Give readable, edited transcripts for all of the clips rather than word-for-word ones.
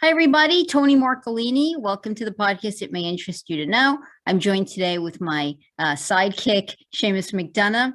Hi, everybody. Tony Marcolini. Welcome to the podcast. It may interest you to know. I'm joined today with my sidekick, Seamus McDonough.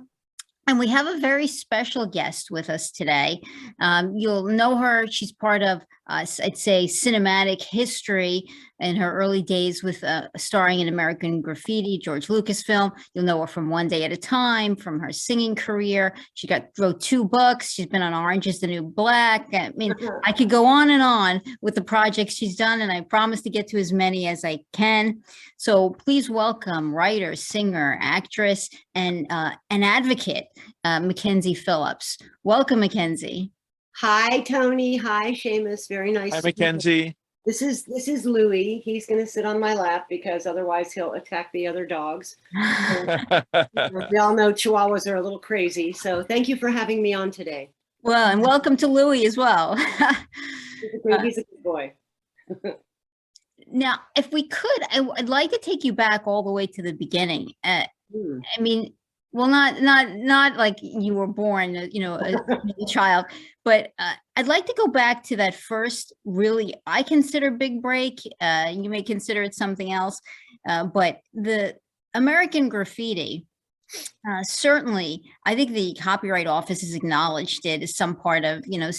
And we have a very special guest with us today. You'll know her. She's part of, I'd say, cinematic history in her early days with starring in American Graffiti, George Lucas film. You'll know her from One Day at a Time, from her singing career. She wrote 2 books. She's been on Orange is the New Black. I mean, I could go on and on with the projects she's done, and I promise to get to as many as I can. So please welcome writer, singer, actress, and an advocate, Mackenzie Phillips. Welcome, Mackenzie. Hi, Tony. Hi, Seamus. Very nice. Hi, Mackenzie. This is Louie. He's going to sit on my lap because otherwise he'll attack the other dogs. We all know Chihuahuas are a little crazy. So thank you for having me on today. Well, and welcome to Louie as well. He's a good boy. Now, if we could, I'd like to take you back all the way to the beginning. I mean, well, not like you were born, you know, a child, but I'd like to go back to that first really, I consider big break. You may consider it something else, but the American Graffiti, certainly, I think the Copyright Office has acknowledged it as some part of, you know,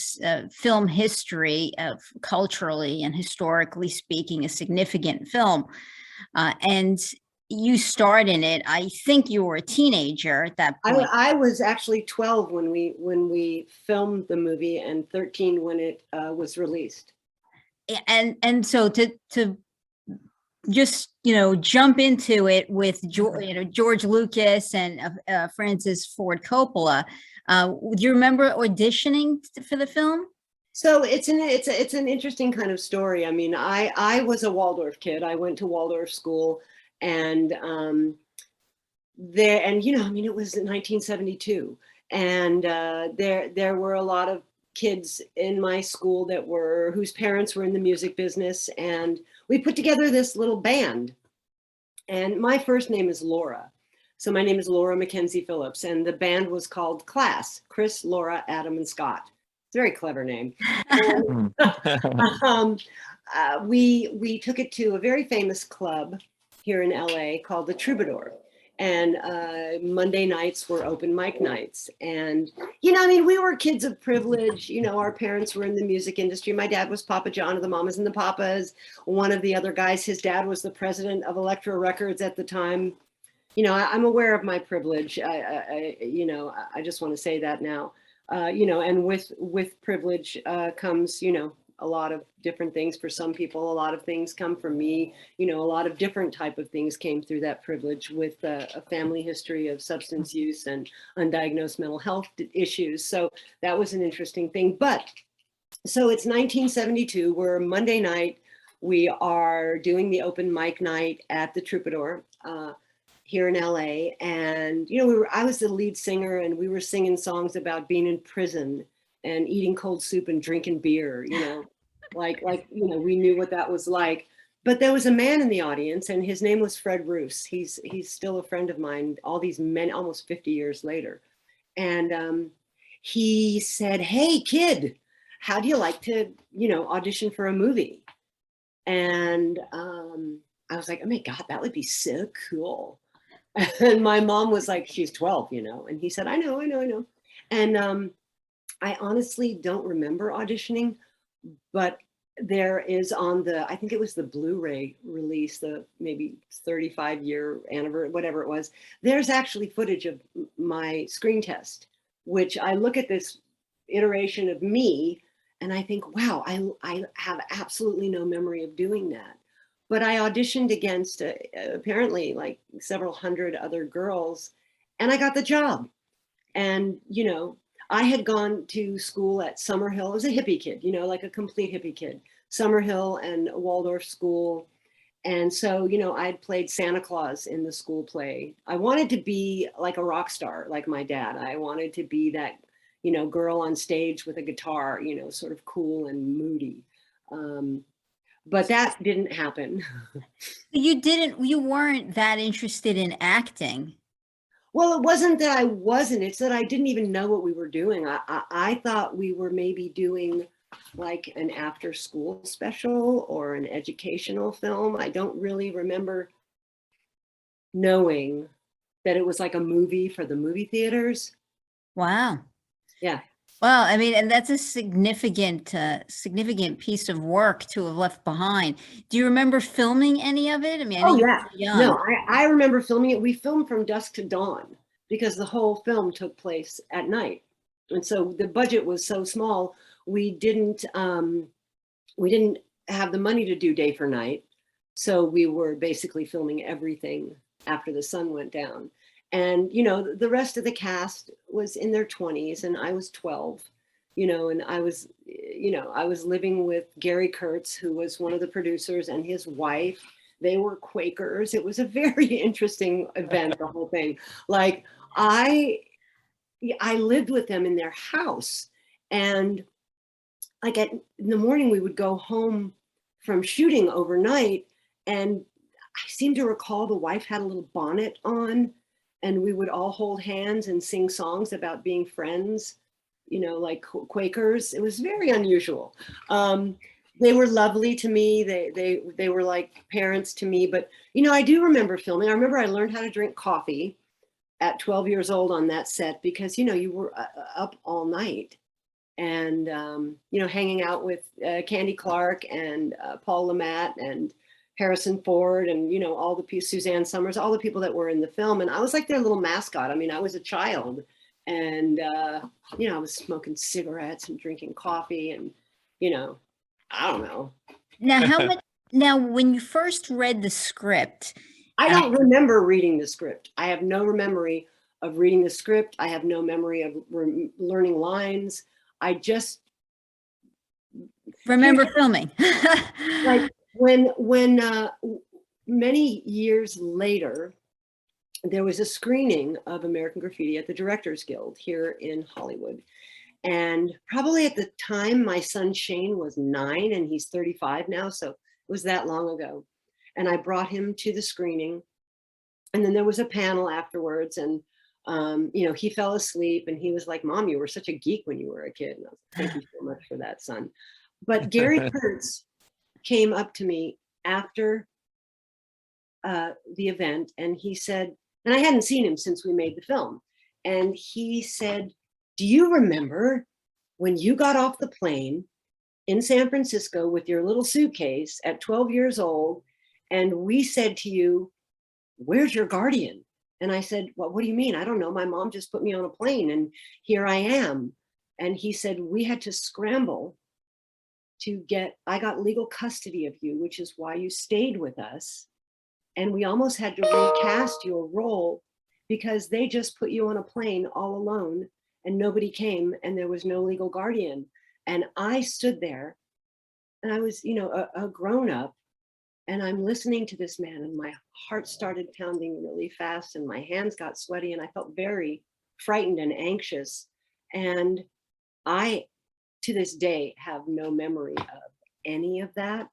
film history, of culturally and historically speaking, a significant film. And you starred in it. I think you were a teenager at that point. I was actually 12 when we filmed the movie, and 13 when it was released. And so to just, you know, jump into it with George Lucas and Francis Ford Coppola. Do you remember auditioning for the film? So it's an interesting kind of story. I mean, I was a Waldorf kid. I went to Waldorf school, and you know, I mean, it was 1972, and there were a lot of kids in my school whose parents were in the music business, and we put together this little band. And my first name is Laura, so my name is Laura Mackenzie Phillips, and the band was called Class: Chris, Laura, Adam, and Scott. It's a very clever name. And, we took it to a very famous club here in LA called the Troubadour. And Monday nights were open mic nights. And, you know, I mean, we were kids of privilege. You know, our parents were in the music industry. My dad was Papa John of the Mamas and the Papas. One of the other guys, his dad was the president of Elektra Records at the time. You know, I'm aware of my privilege. You know, I just want to say that now. You know, and with privilege comes, you know, a lot of different things for some people. A lot of things come from me. You know, a lot of different type of things came through that privilege, with a family history of substance use and undiagnosed mental health issues. So that was an interesting thing. But so it's 1972. We're Monday night. We are doing the open mic night at the Troubadour here in LA. And, you know, I was the lead singer, and we were singing songs about being in prison and eating cold soup and drinking beer, you know, like, you know, we knew what that was like. But there was a man in the audience, and his name was Fred Roos. He's still a friend of mine, all these men, almost 50 years later. And he said, "Hey, kid, how do you like to, you know, audition for a movie?" And I was like, "Oh my God, that would be so cool." And my mom was like, "She's 12, you know." And he said, I know. And I honestly don't remember auditioning, but there is on I think it was the Blu-ray release, the maybe 35-year anniversary, whatever it was, there's actually footage of my screen test, which I look at this iteration of me and I think, wow, I have absolutely no memory of doing that. But I auditioned against apparently like several hundred other girls, and I got the job. And, you know, I had gone to school at Summerhill. I was a hippie kid, you know, like a complete hippie kid. Summerhill and Waldorf school. And so, you know, I'd played Santa Claus in the school play. I wanted to be like a rock star, like my dad. I wanted to be that, you know, girl on stage with a guitar, you know, sort of cool and moody. But that didn't happen. You weren't that interested in acting. Well, it wasn't that I wasn't, it's that I didn't even know what we were doing. I thought we were maybe doing like an after school special or an educational film. I don't really remember knowing that it was like a movie for the movie theaters. Wow. Yeah. Well, I mean, and that's a significant, significant piece of work to have left behind. Do you remember filming any of it? I mean, I know Oh you yeah. were young. No, I remember filming it. We filmed from dusk to dawn because the whole film took place at night. And so the budget was so small, we didn't have the money to do day for night. So we were basically filming everything after the sun went down. And, you know, the rest of the cast was in their 20s and I was 12, you know, and I was living with Gary Kurtz, who was one of the producers, and his wife. They were Quakers. It was a very interesting event, the whole thing. Like I lived with them in their house, and like in the morning we would go home from shooting overnight, and I seem to recall the wife had a little bonnet on, and we would all hold hands and sing songs about being friends, you know, like Quakers. It was very unusual. They were lovely to me. They were like parents to me. But you know, I do remember filming. I remember I learned how to drink coffee at 12 years old on that set because, you know, you were up all night and, you know, hanging out with Candy Clark and Paul Lamont and Harrison Ford and, you know, all the people, Suzanne Summers, all the people that were in the film. And I was like their little mascot. I mean, I was a child and, you know, I was smoking cigarettes and drinking coffee and, you know, I don't know. Now, now, when you first read the script, I don't remember reading the script. I have no memory of reading the script. I have no memory of learning lines. I just remember filming. like when many years later, there was a screening of American Graffiti at the Directors Guild here in Hollywood. And probably at the time, my son Shane was 9 and he's 35 now. So it was that long ago. And I brought him to the screening. And then there was a panel afterwards. And, you know, he fell asleep and he was like, "Mom, you were such a geek when you were a kid." And I was like, "Thank you so much for that, son." But Gary Kurtz came up to me after the event and he said, and I hadn't seen him since we made the film. And he said, "Do you remember when you got off the plane in San Francisco with your little suitcase at 12 years old and we said to you, 'Where's your guardian?'" And I said, "Well, what do you mean? I don't know. My mom just put me on a plane and here I am." And he said, "We had to scramble to I got legal custody of you, which is why you stayed with us. And we almost had to recast your role because they just put you on a plane all alone and nobody came and there was no legal guardian." And I stood there and I was, you know, a grown up and I'm listening to this man and my heart started pounding really fast and my hands got sweaty and I felt very frightened and anxious. And I, to this day, have no memory of any of that.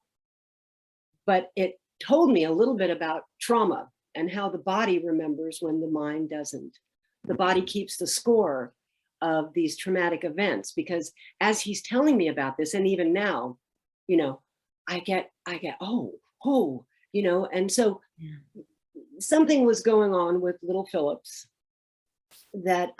But it told me a little bit about trauma and how the body remembers when the mind doesn't. The body keeps the score of these traumatic events because as he's telling me about this, and even now, you know, I get, oh, you know, and so something was going on with little Phillips that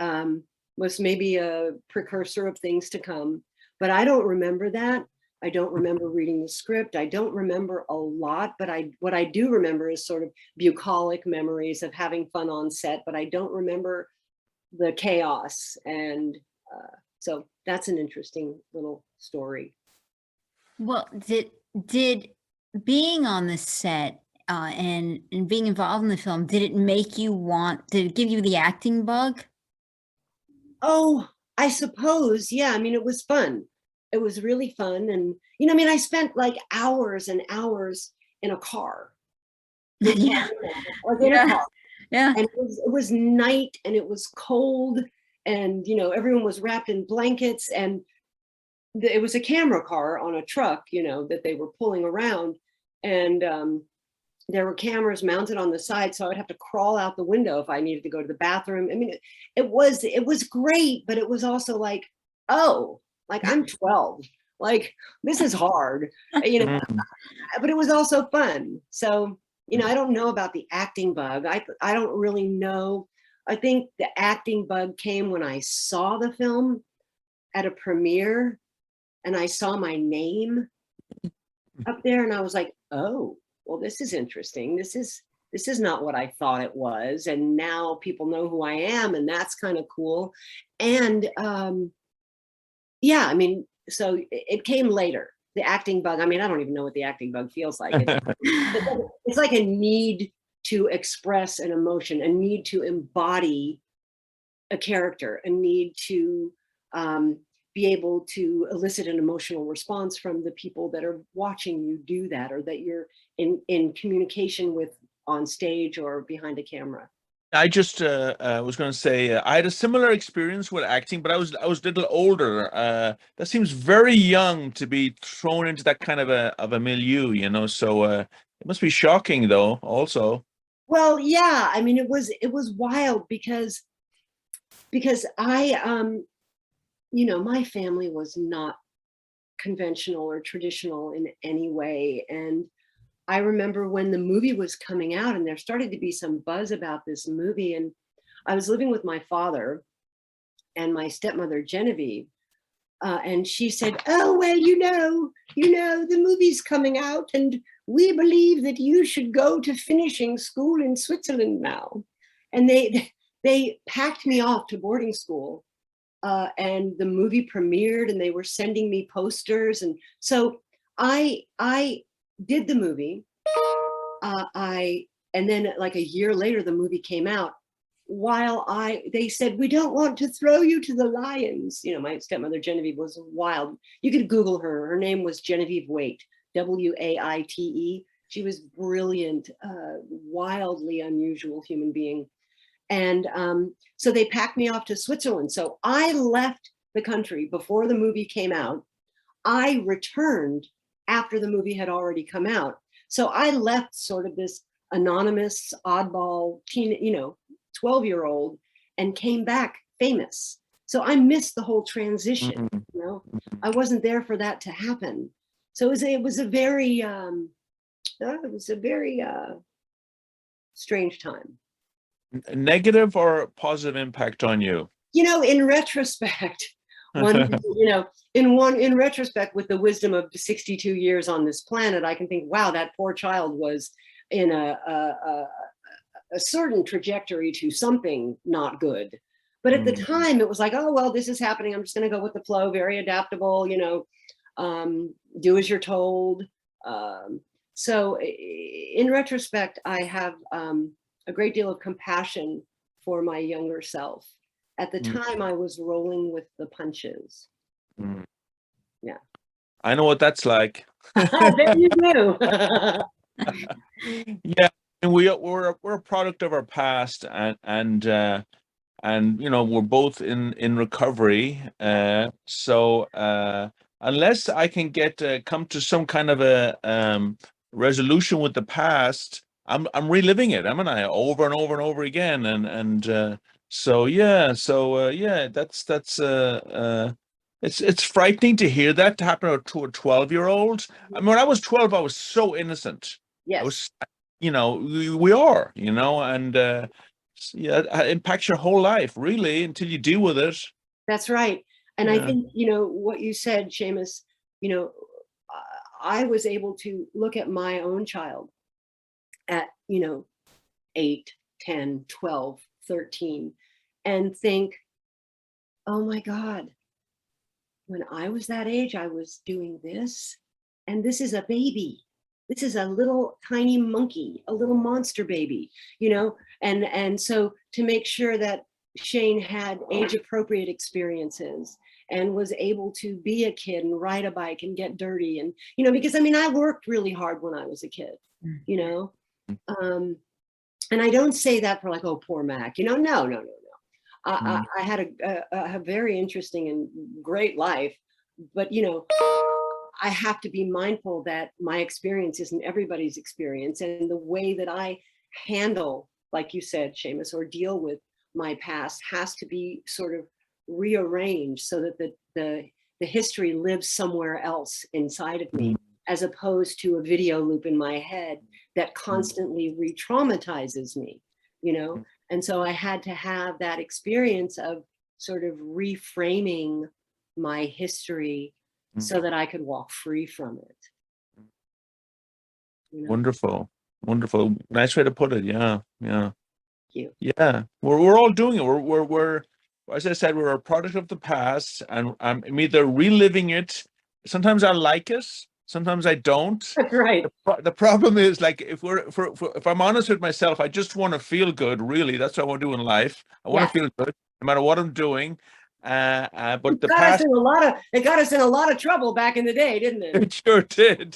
was maybe a precursor of things to come, but I don't remember that. I don't remember reading the script. I don't remember a lot, but what I do remember is sort of bucolic memories of having fun on set, but I don't remember the chaos. And so that's an interesting little story. Well, did being on the set and being involved in the film, did it give you the acting bug? Oh, I suppose, yeah. I mean, it was fun. It was really fun. And, you know, I mean, I spent like hours and hours in a car. Yeah. Like in a car. Yeah. And it was night and it was cold and, you know, everyone was wrapped in blankets and it was a camera car on a truck, you know, that they were pulling around. And there were cameras mounted on the side. So I would have to crawl out the window if I needed to go to the bathroom. I mean, it was great, but it was also like, oh, like I'm 12. like, this is hard, you know, but it was also fun. So, you know, I don't know about the acting bug. I don't really know. I think the acting bug came when I saw the film at a premiere and I saw my name up there and I was like, oh, well, this is interesting. This is not what I thought it was. And now people know who I am, and that's kind of cool. And yeah, I mean, so it came later. The acting bug. I mean, I don't even know what the acting bug feels like. It's like a need to express an emotion, a need to embody a character, a need to be able to elicit an emotional response from the people that are watching you do that, or that you're in communication with on stage or behind a camera. I just was going to say I had a similar experience with acting, but I was a little older. That seems very young to be thrown into that kind of a milieu, you know. So it must be shocking, though. Also, Well, yeah, I mean, it was wild because I you know, my family was not conventional or traditional in any way, and I remember when the movie was coming out and there started to be some buzz about this movie, and I was living with my father and my stepmother Genevieve, and she said, "Oh, well, the movie's coming out, and we believe that you should go to finishing school in Switzerland now." And they packed me off to boarding school, and the movie premiered, and they were sending me posters, and so I did the movie. And then like a year later, the movie came out. They said, "We don't want to throw you to the lions." You know, my stepmother Genevieve was wild. You could Google her. Her name was Genevieve Waite, Waite. She was brilliant, wildly unusual human being. And so they packed me off to Switzerland. So I left the country before the movie came out. I returned after the movie had already come out. So I left sort of this anonymous, oddball, 12-year-old, and came back famous. So I missed the whole transition. You know, I wasn't there for that to happen. So it was a very strange time. negative or positive impact on you? You know, in retrospect, in retrospect, with the wisdom of 62 years on this planet, I can think, wow, that poor child was in a certain trajectory to something not good. But at the time, it was like, oh, well, this is happening. I'm just going to go with the flow, very adaptable, do as you're told. So in retrospect, I have a great deal of compassion for my younger self. At the time, I was rolling with the punches. Yeah. I know what that's like. There you go. Yeah, and we're a product of our past, and we're both in recovery. So unless I can come to some kind of a resolution with the past, I'm reliving it, haven't I, over and over and over again, and so yeah, that's it's frightening to hear that to happen to a 12-year-old. I mean, when I was 12, I was so innocent. Yes. I was, we are, and yeah, it impacts your whole life, really, until you deal with it. That's right. And I think, what you said, Seamus, I was able to look at my own child at, 8, 10, 12, 13, and think, oh my God, when I was that age, I was doing this, and this is a baby. This is a little tiny monkey, a little monster baby, and so to make sure that Shane had age-appropriate experiences and was able to be a kid and ride a bike and get dirty, and because I worked really hard when I was a kid, and I don't say that for like, oh, poor Mac, no. I had a very interesting and great life, but I have to be mindful that my experience isn't everybody's experience, and the way that I handle, like you said, Seamus, or deal with my past has to be sort of rearranged so that the the history lives somewhere else inside of me, as opposed to a video loop in my head that constantly re-traumatizes me, you know? And so I had to have that experience of sort of reframing my history so that I could walk free from it. You know? Wonderful. Wonderful. Nice way to put it. Yeah. Yeah. Thank you. Yeah. We're all doing it. We're as I said, we're a product of the past, and I'm either reliving it. Sometimes I like it, sometimes I don't. That's right. The problem is, like, if I'm honest with myself, I just want to feel good. Really, that's what I want to do in life. I want Yeah. to feel good no matter what I'm doing. But the Got us past, in a lot of, it got us in a lot of trouble back in the day, didn't it? it sure did.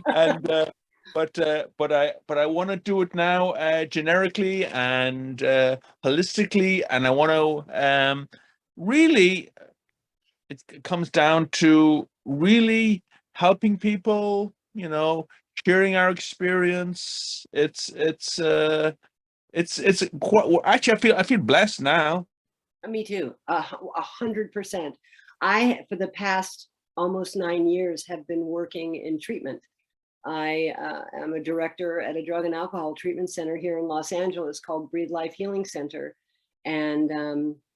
And but I want to do it now, generically and holistically, and I want to really. It comes down to really helping people, you know, sharing our experience. It's quite, actually, I feel blessed now. Me too, 100%. I, for the past almost 9 years, have been working in treatment. I am a director at a drug and alcohol treatment center here in Los Angeles called Breathe Life Healing Center. And,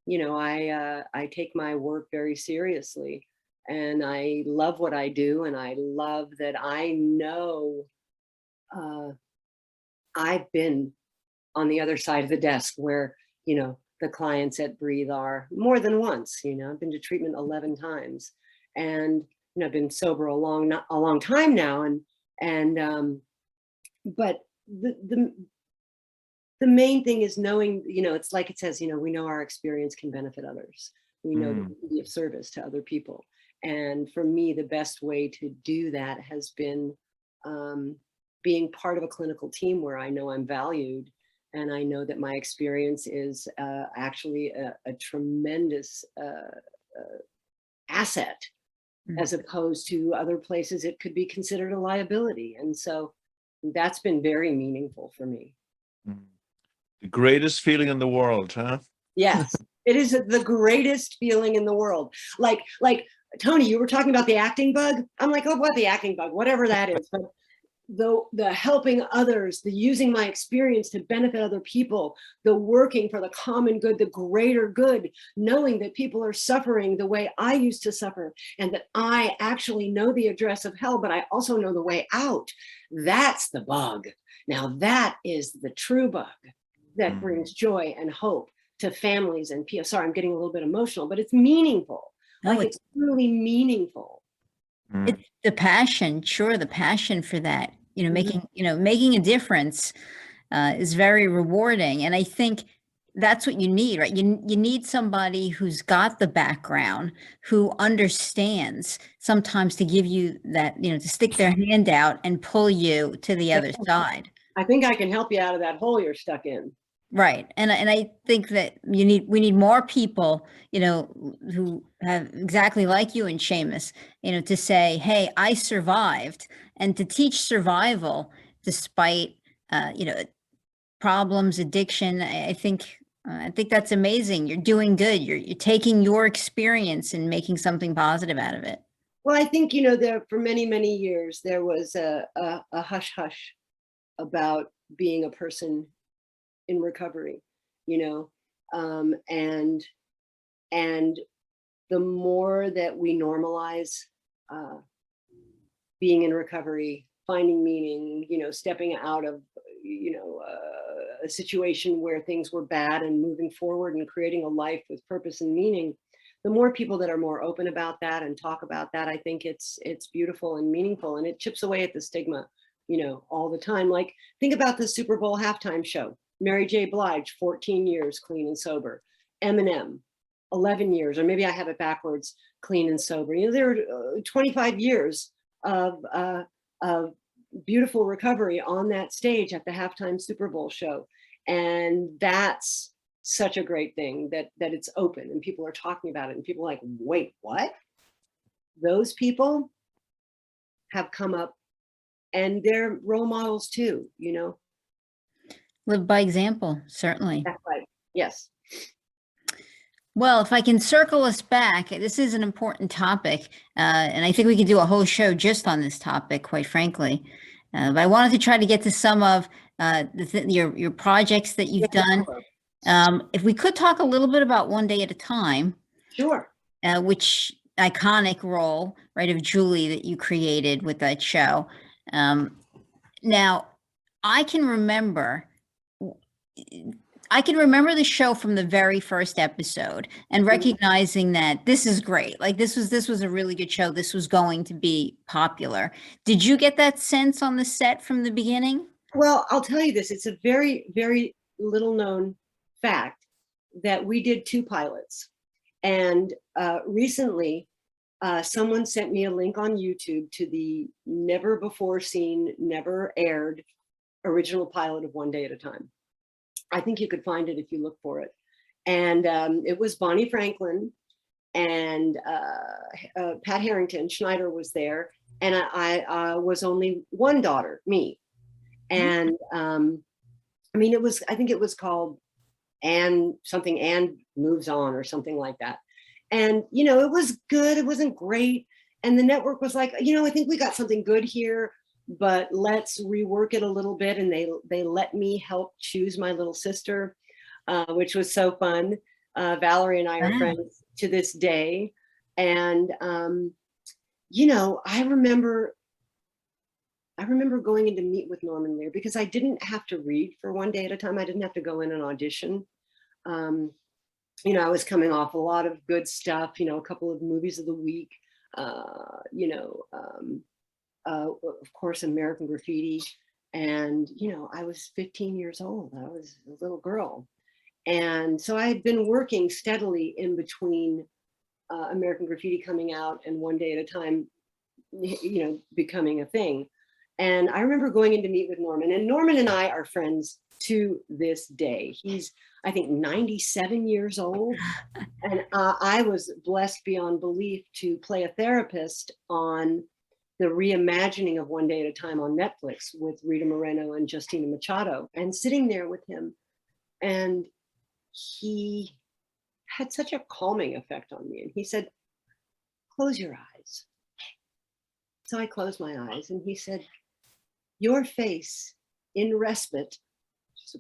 you know, I take my work very seriously, and I love what I do. And I love that I know I've been on the other side of the desk where, you know, the clients at Breathe are more than once. You know, I've been to treatment 11 times, and, you know, I've been sober a long time now. But the main thing is knowing, you know, it's like it says, you know, we know our experience can benefit others. We know that we can be of service to other people. And for me, the best way to do that has been being part of a clinical team where I know I'm valued, and I know that my experience is actually a tremendous asset, as opposed to other places it could be considered a liability. And so that's been very meaningful for me. The greatest feeling in the world, huh? Yes, it is the greatest feeling in the world. Like Tony, you were talking about the acting bug. I'm like, oh, what, the acting bug, whatever that is. But the helping others, the using my experience to benefit other people, the working for the common good, the greater good, knowing that people are suffering the way I used to suffer, and that I actually know the address of hell, but I also know the way out. That's the bug. Now that is the true bug that brings joy and hope to families and people. Sorry, I'm getting a little bit emotional, but it's meaningful. No, Like, it's really meaningful. it's the passion, sure, the passion for that, you know, making a difference is very rewarding. And I think that's what you need, right? You need somebody who's got the background, who understands sometimes, to give you that, you know, to stick their hand out and pull you to the other side. I think I can help you out of that hole you're stuck in. Right. And I think that we need more people, you know, who have exactly like you and Seamus, you know, to say, hey, I survived, and to teach survival despite, you know, problems, addiction. I think that's amazing. You're doing good. You're taking your experience and making something positive out of it. Well, I think, you know, there, for many, many years, there was a hush hush about being a person in recovery, you know, and the more that we normalize being in recovery, finding meaning, you know, stepping out of, you know, a situation where things were bad and moving forward and creating a life with purpose and meaning, the more people that are more open about that and talk about that, I think it's beautiful and meaningful, and it chips away at the stigma, you know, all the time. Like, think about the Super Bowl halftime show. Mary J. Blige, 14 years clean and sober. Eminem, 11 years, or maybe I have it backwards, clean and sober. You know, there were 25 years of beautiful recovery on that stage at the halftime Super Bowl show. And that's such a great thing, that it's open and people are talking about it, and people are like, wait, what? Those people have come up, and they're role models too, you know? Live by example, certainly. That's right. Yes. Well, if I can circle us back, this is an important topic, and I think we could do a whole show just on this topic, quite frankly. But I wanted to try to get to some of your projects that you've done. If we could talk a little bit about One Day at a Time, Sure. which iconic role, right, of Julie that you created with that show. Now, I can remember the show from the very first episode and recognizing that this is great. Like this was a really good show. This was going to be popular. Did you get that sense on the set from the beginning? Well, I'll tell you this. It's a very, very little known fact that we did 2 pilots. And recently, someone sent me a link on YouTube to the never before seen, never aired original pilot of One Day at a Time. I think you could find it if you look for it. And it was Bonnie Franklin and Pat Harrington. Schneider was there. And I was only one daughter, me. And I mean, I think it was called and Moves On or something like that. And, you know, it was good. It wasn't great. And the network was like, you know, I think we got something good here, but let's rework it a little bit. And they let me help choose my little sister, which was so fun. Valerie and I are friends to this day. And, you know, I remember going in to meet with Norman Lear because I didn't have to read for One Day at a Time. I didn't have to go in and audition. You know, I was coming off a lot of good stuff, you know, a couple of movies of the week, you know, of course, American Graffiti. And, you know, I was 15 years old. I was a little girl. And so I had been working steadily in between American Graffiti coming out and One Day at a Time, you know, becoming a thing. And I remember going in to meet with Norman, and Norman and I are friends to this day. He's, I think, 97 years old. And I was blessed beyond belief to play a therapist on the reimagining of One Day at a Time on Netflix with Rita Moreno and Justina Machado, and sitting there with him. And he had such a calming effect on me. And he said, close your eyes. So I closed my eyes and he said, your face in respite,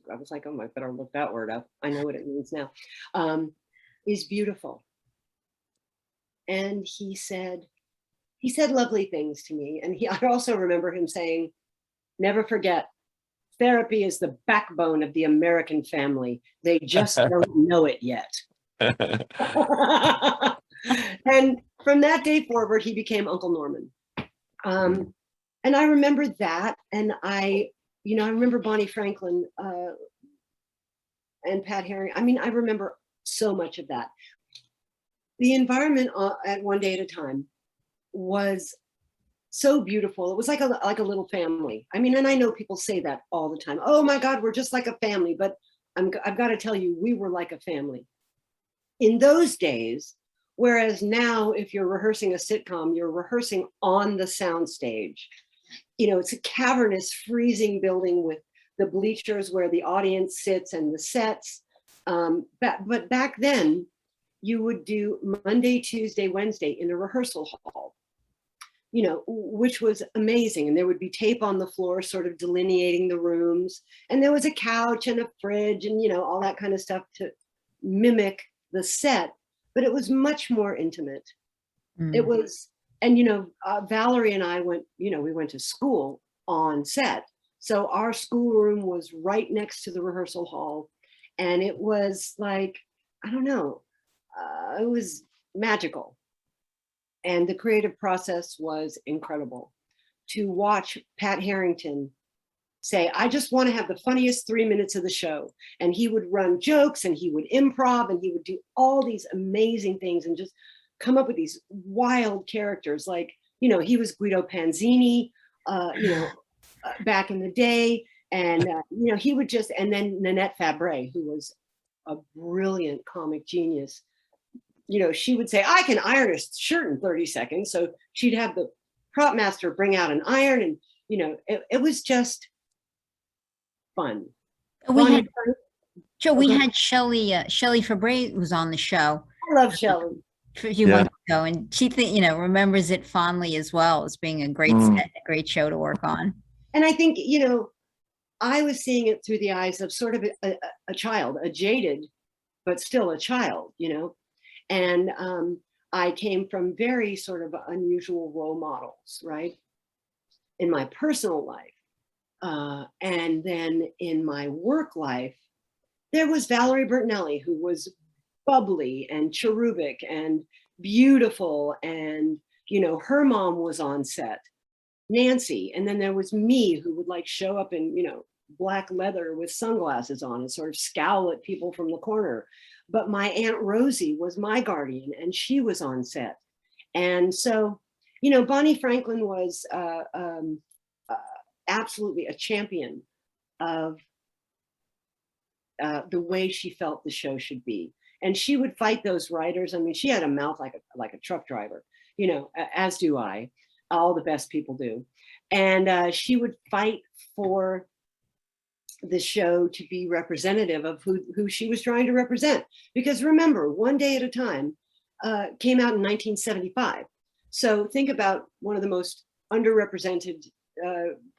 I was like, oh, I better look that word up. I know what it means now, is beautiful. And he said lovely things to me. And I also remember him saying, never forget, therapy is the backbone of the American family. They just don't know it yet. And from that day forward, he became Uncle Norman. And I remember that. And I remember Bonnie Franklin and Pat Harrington. I mean, I remember so much of that. The environment at One Day at a Time was so beautiful. It was like a little family. I mean, and I know people say that all the time. Oh my God, we're just like a family. But I've got to tell you, we were like a family in those days. Whereas now, if you're rehearsing a sitcom, you're rehearsing on the soundstage. You know, it's a cavernous, freezing building with the bleachers where the audience sits and the sets. But back then, you would do Monday, Tuesday, Wednesday in a rehearsal hall, you know, which was amazing. And there would be tape on the floor sort of delineating the rooms. And there was a couch and a fridge and, you know, all that kind of stuff to mimic the set. But it was much more intimate. It was, and, you know, Valerie and I went to school on set. So our schoolroom was right next to the rehearsal hall. And it was like, I don't know, it was magical. And the creative process was incredible. To watch Pat Harrington say, I just want to have the funniest 3 minutes of the show. And he would run jokes and he would improv and he would do all these amazing things and just come up with these wild characters. Like, you know, he was Guido Panzini, you know, back in the day. And, you know, he would just, and then Nanette Fabre, who was a brilliant comic genius, you know, she would say, I can iron a shirt in 30 seconds. So she'd have the prop master bring out an iron and, you know, it was just fun. Joe, we Okay. had Shelley Fabre was on the show I love Shelley. a few Yeah. months ago, and she remembers it fondly as well as being a great Mm. set, a great show to work on. And I think, I was seeing it through the eyes of sort of a child, a jaded, but still a child, and I came from very sort of unusual role models, right? In my personal life. And then in my work life, there was Valerie Bertinelli, who was bubbly and cherubic and beautiful. And, her mom was on set, Nancy. And then there was me, who would like show up in, black leather with sunglasses on and sort of scowl at people from the corner. But my Aunt Rosie was my guardian, and she was on set. And so, Bonnie Franklin was absolutely a champion of the way she felt the show should be. And she would fight those writers. I mean, she had a mouth like a truck driver, as do I. All the best people do. And she would fight for the show to be representative of who she was trying to represent. Because remember, One Day at a Time came out in 1975. So think about one of the most underrepresented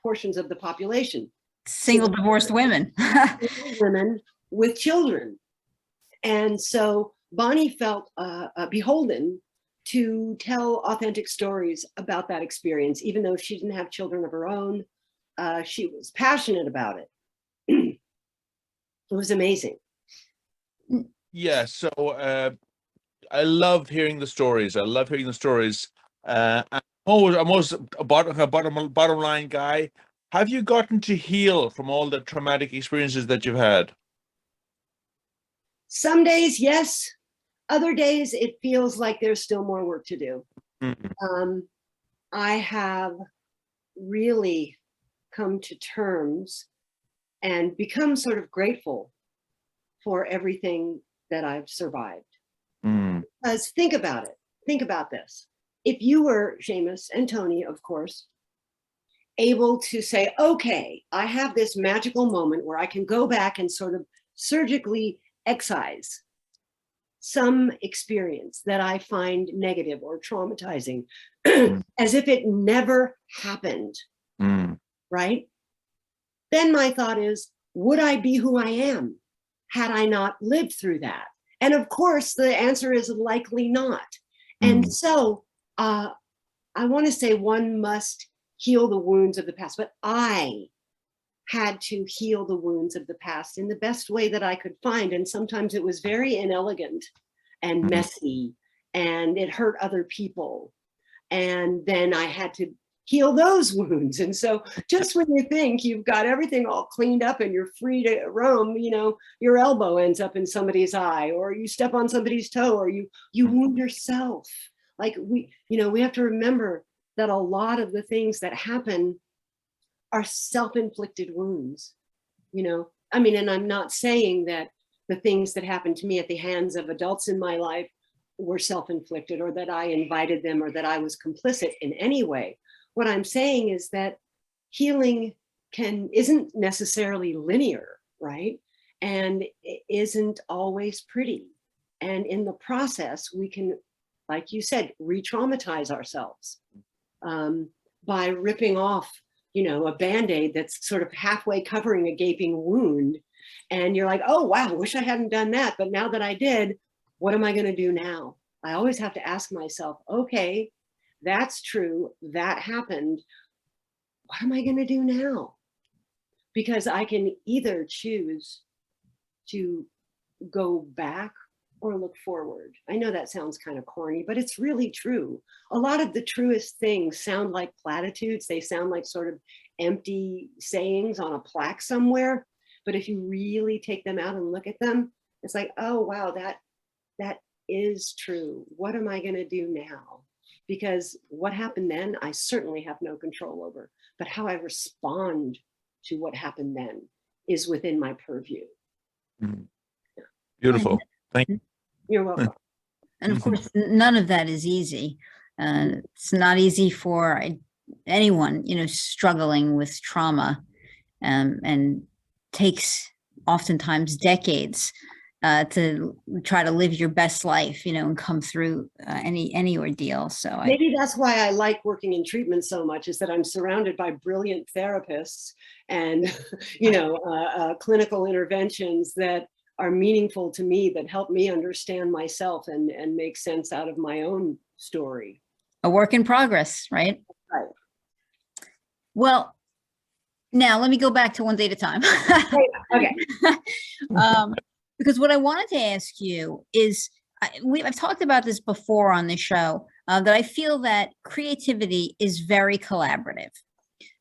portions of the population. Single divorced women. Women with children. And so Bonnie felt beholden to tell authentic stories about that experience, even though she didn't have children of her own. She was passionate about it. It was amazing. Yeah, so I love hearing the stories. I love hearing the stories. I'm almost a bottom line guy. Have you gotten to heal from all the traumatic experiences that you've had? Some days, yes. Other days, it feels like there's still more work to do. Mm-hmm. I have really come to terms and become sort of grateful for everything that I've survived. Because think about it. Think about this. If you were, Seamus and Tony, of course, able to say, okay, I have this magical moment where I can go back and sort of surgically excise some experience that I find negative or traumatizing as if it never happened, right? Then my thought is, would I be who I am had I not lived through that? And of course, the answer is likely not. And so I want to say one must heal the wounds of the past, but I had to heal the wounds of the past in the best way that I could find. And sometimes it was very inelegant and messy, and it hurt other people. And then I had to heal those wounds. And so just when you think you've got everything all cleaned up and you're free to roam, your elbow ends up in somebody's eye, or you step on somebody's toe, or you wound yourself. Like we have to remember that a lot of the things that happen are self-inflicted wounds, I mean, and I'm not saying that the things that happened to me at the hands of adults in my life were self-inflicted, or that I invited them, or that I was complicit in any way. What I'm saying is that healing isn't necessarily linear, right? And it isn't always pretty. And in the process, we can, like you said, re-traumatize ourselves by ripping off, a Band-Aid that's sort of halfway covering a gaping wound. And you're like, oh, wow, wish I hadn't done that. But now that I did, what am I going to do now? I always have to ask myself, okay, that's true. That happened. What am I going to do now? Because I can either choose to go back or look forward. I know that sounds kind of corny, but it's really true. A lot of the truest things sound like platitudes. They sound like sort of empty sayings on a plaque somewhere. But if you really take them out and look at them, it's like, oh, wow, that is true. What am I going to do now? Because what happened then, I certainly have no control over. But how I respond to what happened then is within my purview. Beautiful. Thank you. You're welcome. And of course, none of that is easy. It's not easy for anyone, struggling with trauma, and takes oftentimes decades to try to live your best life, and come through any ordeal. So maybe that's why I like working in treatment so much, is that I'm surrounded by brilliant therapists and, clinical interventions that are meaningful to me, that help me understand myself and make sense out of my own story. A work in progress, right? Right. Well, now let me go back to One Day at a Time. Okay. Because what I wanted to ask you is, I've talked about this before on the show, that I feel that creativity is very collaborative.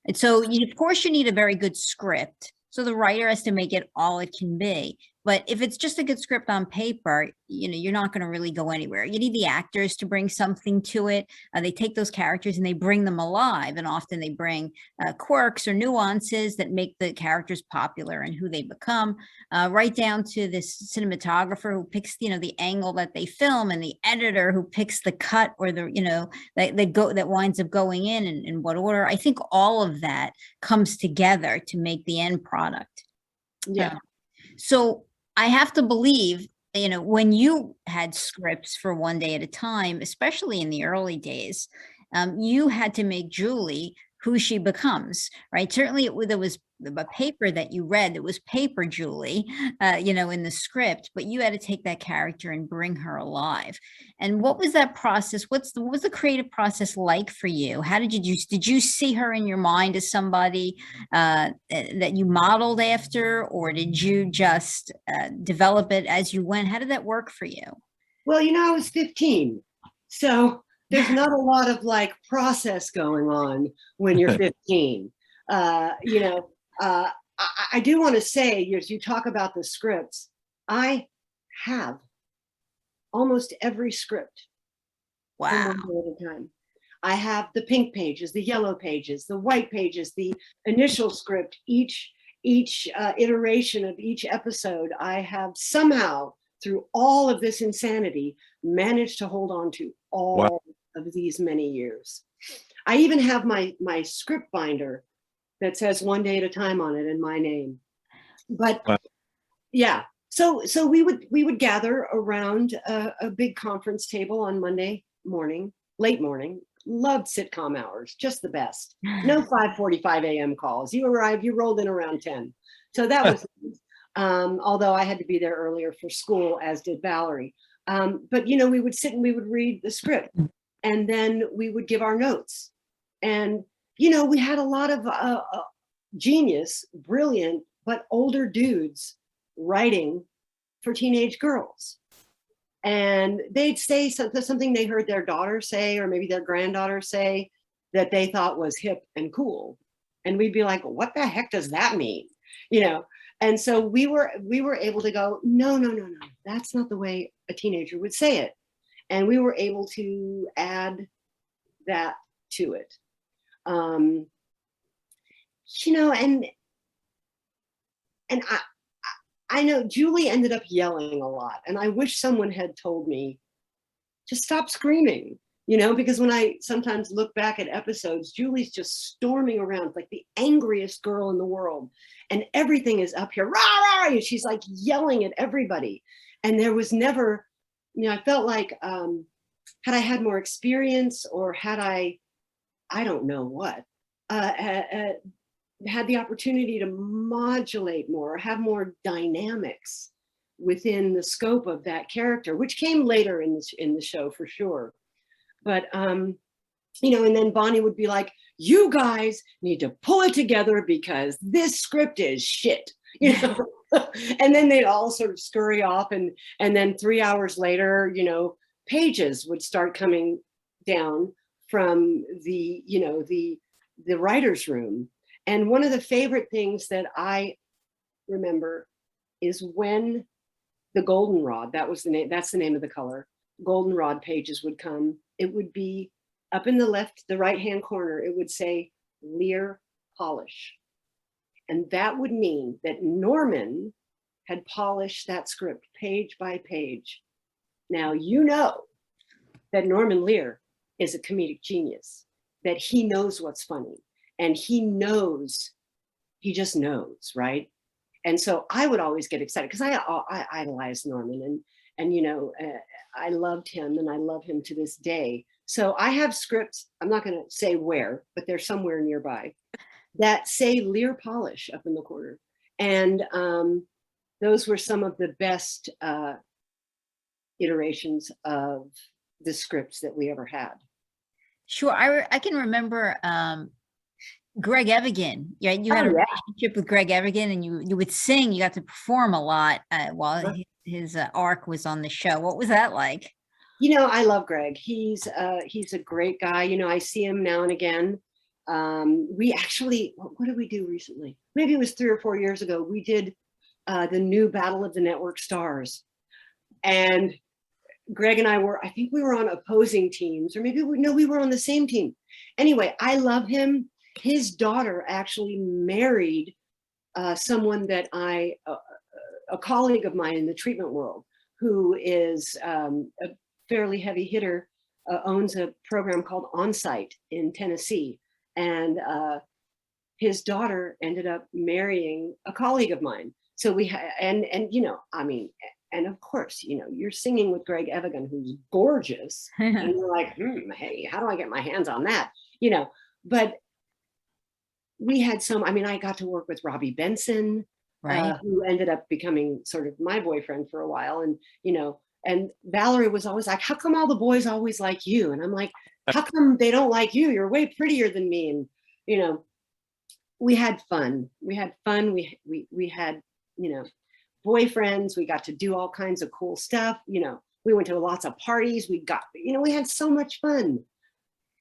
And so, of course, you need a very good script. So the writer has to make it all it can be. But if it's just a good script on paper, you're not going to really go anywhere. You need the actors to bring something to it. They take those characters and they bring them alive. And often they bring quirks or nuances that make the characters popular and who they become, right down to this cinematographer who picks, the angle that they film, and the editor who picks the cut, or that winds up going in what order. I think all of that comes together to make the end product. Yeah. So I have to believe, when you had scripts for One Day at a Time, especially in the early days, you had to make Julie who she becomes, right? Certainly there was a paper that you read that was paper Julie, in the script, but you had to take that character and bring her alive. And what was that process? What was the creative process like for you? How did you see her in your mind as somebody that you modeled after, or did you just develop it as you went? How did that work for you? Well, I was 15, so there's not a lot of process going on when you're 15. I do want to say, as you talk about the scripts, I have almost every script. Wow. From One Day at a Time. I have the pink pages, the yellow pages, the white pages, the initial script, each iteration of each episode. I have somehow, through all of this insanity, managed to hold on to all of these many years. I even have my script binder that says One Day at a Time on it and my name. But yeah, so we would gather around a big conference table on Monday morning, late morning. Loved sitcom hours, just the best. No 5:45 a.m. calls. You arrived, you rolled in around 10. So that was although I had to be there earlier for school, as did Valerie. But we would sit and we would read the script, and then we would give our notes. And we had a lot of genius, brilliant, but older dudes writing for teenage girls. And they'd say something they heard their daughter say, or maybe their granddaughter say, that they thought was hip and cool. And we'd be like, what the heck does that mean? And so we were able to go, no, that's not the way a teenager would say it. And we were able to add that to it. And I know Julie ended up yelling a lot, and I wish someone had told me to stop screaming, because when I sometimes look back at episodes, Julie's just storming around like the angriest girl in the world, and everything is up here, rah, rah, and she's like yelling at everybody. And there was never, I felt like, had I had more experience, or had I don't know what, had the opportunity to modulate more, or have more dynamics within the scope of that character, which came later in the show for sure. But and then Bonnie would be like, you guys need to pull it together because this script is shit, and then they'd all sort of scurry off, and then 3 hours later, pages would start coming down from the writer's room. And one of the favorite things that I remember is when the goldenrod, that's the name of the color, goldenrod pages would come. It would be up in the right-hand corner, it would say Lear polish. And that would mean that Norman had polished that script page by page. Now, that Norman Lear is a comedic genius, that he knows what's funny. And he just knows, right? And so I would always get excited because I idolized Norman, and I loved him, and I love him to this day. So I have scripts, I'm not going to say where, but they're somewhere nearby, that say Lear polish up in the corner. And those were some of the best iterations of the scripts that we ever had. Sure. I can remember Greg Evigan. Yeah, you had a relationship with Greg Evigan, and you would sing. You got to perform a lot while his arc was on the show. What was that like? I love Greg. He's a great guy. I see him now and again. We actually, what did we do recently? Maybe it was 3 or 4 years ago. We did the new Battle of the Network Stars, and Greg and I think we were on opposing teams, or maybe we were on the same team. Anyway, I love him. His daughter actually married someone that a colleague of mine in the treatment world, who is a fairly heavy hitter, owns a program called Onsite in Tennessee. And his daughter ended up marrying a colleague of mine. So and of course, you're singing with Greg Evigan, who's gorgeous. And you're like, hey, how do I get my hands on that? But we had I got to work with Robbie Benson, right, who ended up becoming sort of my boyfriend for a while. And Valerie was always like, how come all the boys always like you? And I'm like, how come they don't like you? You're way prettier than me. And, we had fun. We had had, boyfriends. We got to do all kinds of cool stuff. We went to lots of parties. We had so much fun.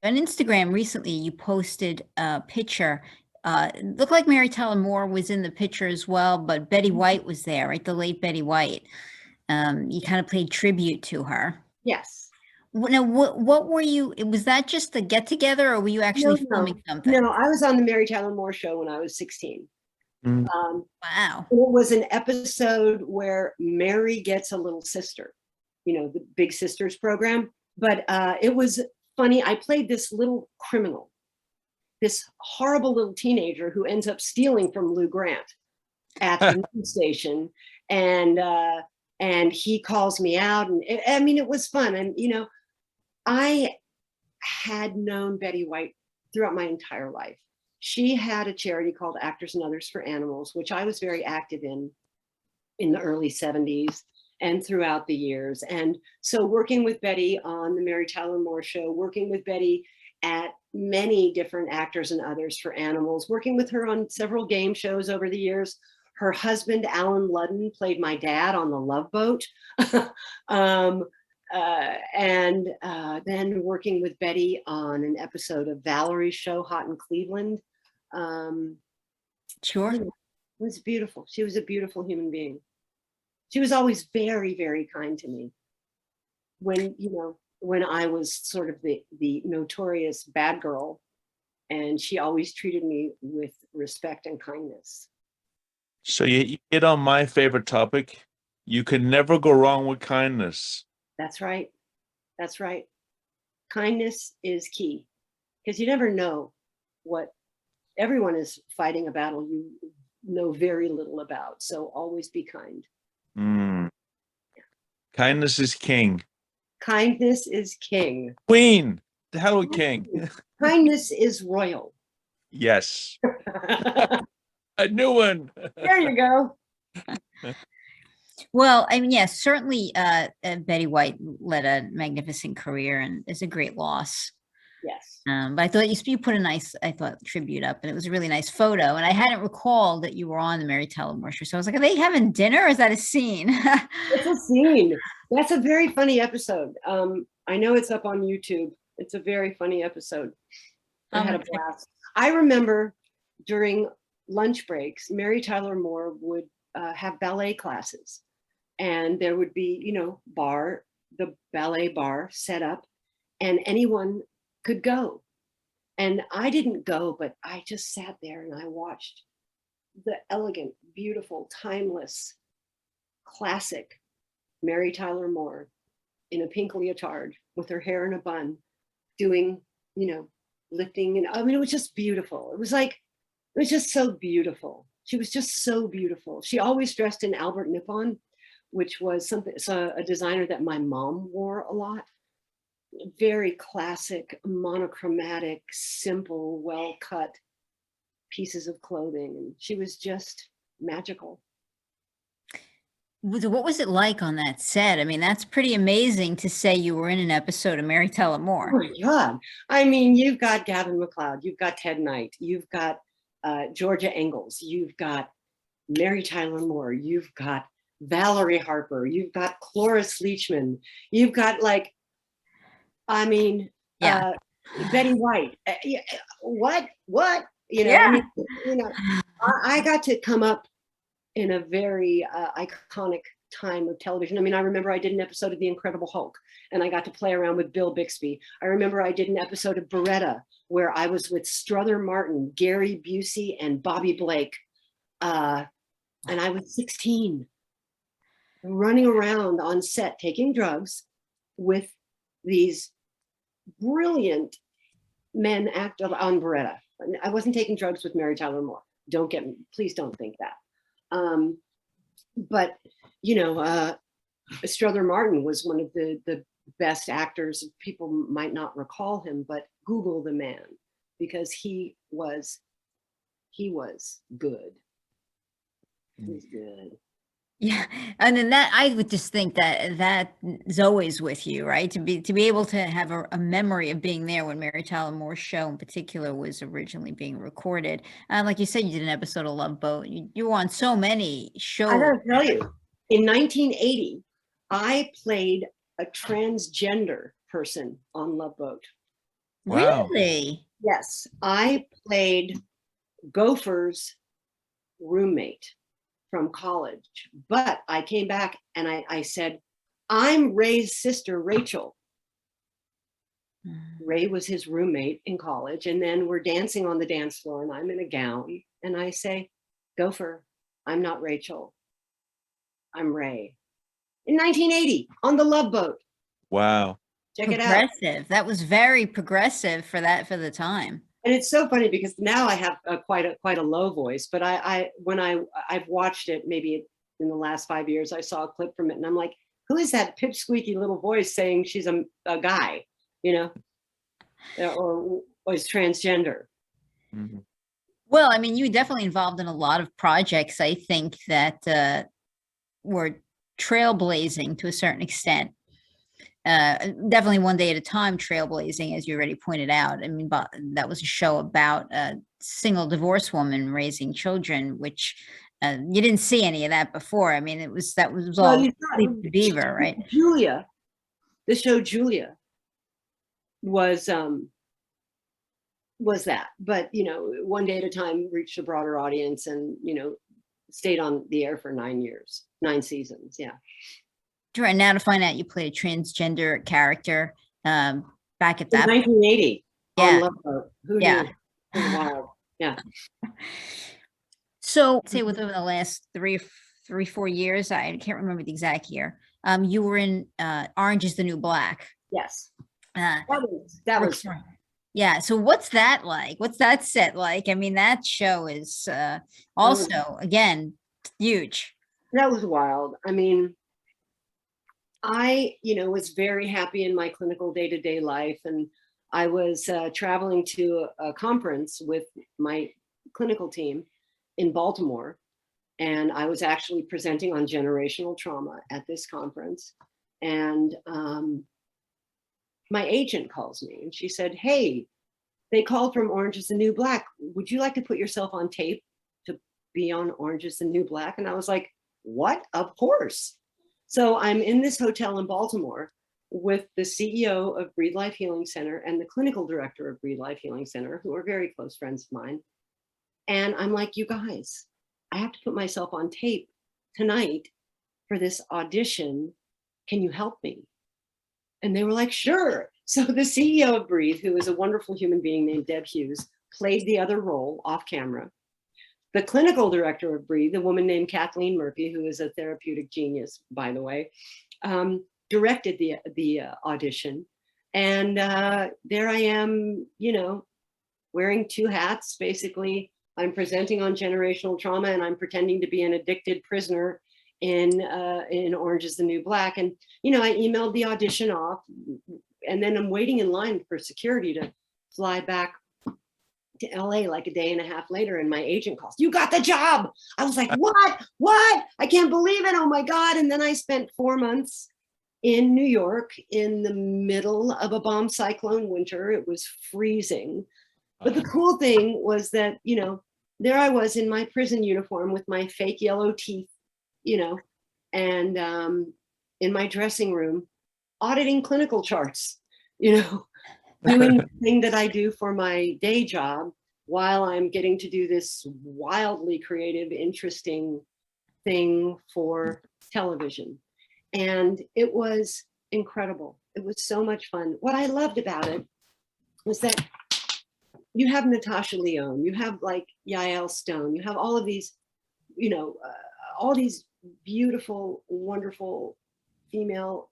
On Instagram recently, you posted a picture. It looked like Mary Tyler Moore was in the picture as well, but Betty White was there, right? The late Betty White. You kind of played tribute to her. Yes. Now, what were you? Was that just the get together, or were you actually filming something? No, I was on the Mary Tyler Moore show when I was 16. Wow. It was an episode where Mary gets a little sister, the Big Sisters program. But it was funny. I played this little criminal, this horrible little teenager who ends up stealing from Lou Grant at the news station. And he calls me out. And it was fun. And, I had known Betty White throughout my entire life. She had a charity called Actors and Others for Animals, which I was very active in the early 70s and throughout the years. And so working with Betty on the Mary Tyler Moore show, working with Betty at many different Actors and Others for Animals, working with her on several game shows over the years. Her husband, Alan Ludden, played my dad on The Love Boat. And then working with Betty on an episode of Valerie's show, Hot in Cleveland. Sure. It was beautiful. She was a beautiful human being. She was always very, very kind to me. When I was sort of the notorious bad girl, and she always treated me with respect and kindness. So you hit on my favorite topic. You can never go wrong with kindness. That's right. That's right. Kindness is key, because you never know what everyone is fighting a battle you know very little about. So always be kind. Kindness is king. Kindness is king. Queen. The hell with king. Kindness is royal. Yes. A new one. There you go. Well, yes, certainly Betty White led a magnificent career and is a great loss. Yes. But I thought you put a nice, tribute up, and it was a really nice photo. And I hadn't recalled that you were on the Mary Tyler Moore show. So I was like, are they having dinner, or is that a scene? It's a scene. That's a very funny episode. I know it's up on YouTube. It's a very funny episode. I had a blast. I remember during lunch breaks, Mary Tyler Moore would have ballet classes. And there would be, the ballet bar set up, and anyone could go. And I didn't go, but I just sat there and I watched the elegant, beautiful, timeless, classic Mary Tyler Moore in a pink leotard with her hair in a bun doing, lifting. And it was just beautiful. It was just so beautiful. She was just so beautiful. She always dressed in Albert Nippon, which was something, so a designer that my mom wore a lot. Very classic, monochromatic, simple, well-cut pieces of clothing. And she was just magical. What was it like on that set? I mean, that's pretty amazing to say you were in an episode of Mary Tyler Oh Moore. my God. I mean, you've got Gavin MacLeod, you've got Ted Knight, you've got Georgia Engels, you've got Mary Tyler Moore, you've got Valerie Harper, you've got Cloris Leachman, you've got like, I mean, Yeah. Betty White. What? You know, Yeah. I mean, you know, I got to come up in a very iconic time of television. I mean, I remember I did an episode of The Incredible Hulk, and I got to play around with Bill Bixby. I remember I did an episode of Beretta where I was with Strother Martin, Gary Busey, and Bobby Blake. And I was 16, running around on set taking drugs with these brilliant men active on Beretta. I wasn't taking drugs with Mary Tyler Moore. Don't get me, please don't think that. But you know, Strother Martin was one of the best actors. People might not recall him, but Google the man, because he was good. He was good. Yeah. And then that, I would just think that that is always with you, right? To be able to have a memory of being there when Mary Tyler Moore's show in particular was originally being recorded. Like you said, you did an episode of Love Boat. You were on so many shows. I gotta tell you, in 1980, I played a transgender person on Love Boat. Wow. Really? Yes, I played Gopher's roommate from college, but I came back and I said, I'm Ray's sister, Rachel. Ray was his roommate in college, and then we're dancing on the dance floor and I'm in a gown and I say, Gopher, I'm not Rachel, I'm Ray. In 1980 on the Love Boat. Wow. Check it out. Progressive. That was very progressive for the time. And it's so funny because now I have quite a low voice, but when I've watched it maybe in the last 5 years, I saw a clip from it and I'm like, who is that pipsqueaky little voice saying she's a guy, you know, or is transgender? Mm-hmm. Well, I mean, you were definitely involved in a lot of projects, I think, that were trailblazing to a certain extent. Definitely One Day at a Time, Trailblazing, as you already pointed out. I mean, but that was a show about a single divorced woman raising children, which you didn't see any of that before. I mean, that was all Sleep the Beaver, right? Julia, the show Julia was that, but you know, One Day at a Time reached a broader audience and, you know, stayed on the air for 9 years, 9 seasons. Yeah. Right now, to find out you played a transgender character back at that 1980 yeah. on Love Boat. Who Yeah. knew? It was wild. Yeah. So say within the last 4 years, I can't remember the exact year, you were in Orange is the New Black. Yes. That was yeah. So what's that like? What's that set like? I mean, that show is also, again, huge. That was wild. I mean, I, you know, was very happy in my clinical day-to-day life. And I was traveling to a conference with my clinical team in Baltimore. And I was actually presenting on generational trauma at this conference. And my agent calls me and she said, hey, they called from Orange is the New Black. Would you like to put yourself on tape to be on Orange is the New Black? And I was like, what? Of course. So I'm in this hotel in Baltimore with the CEO of Breathe Life Healing Center and the clinical director of Breathe Life Healing Center, who are very close friends of mine. And I'm like, you guys, I have to put myself on tape tonight for this audition. Can you help me? And they were like, sure. So the CEO of Breathe, who is a wonderful human being named Deb Hughes, played the other role off camera. The clinical director of Breathe, a woman named Kathleen Murphy, who is a therapeutic genius, by the way, directed the audition. And there I am, you know, wearing 2 hats, basically I'm presenting on generational trauma, and I'm pretending to be an addicted prisoner in Orange is the New Black. And, I emailed the audition off, and then I'm waiting in line for security to fly back to LA like a day and a half later. And my agent calls, "You got the job." I was like, what? I can't believe it. Oh my God. And then I spent 4 months in New York in the middle of a bomb cyclone winter. It was freezing. But the cool thing was that, there I was in my prison uniform with my fake yellow teeth, and in my dressing room, auditing clinical charts, doing the thing that I do for my day job while I'm getting to do this wildly creative, interesting thing for television. And it was incredible. It was so much fun. What I loved about it was that you have Natasha Lyonne, you have like Yael Stone, you have all of these, all these beautiful, wonderful female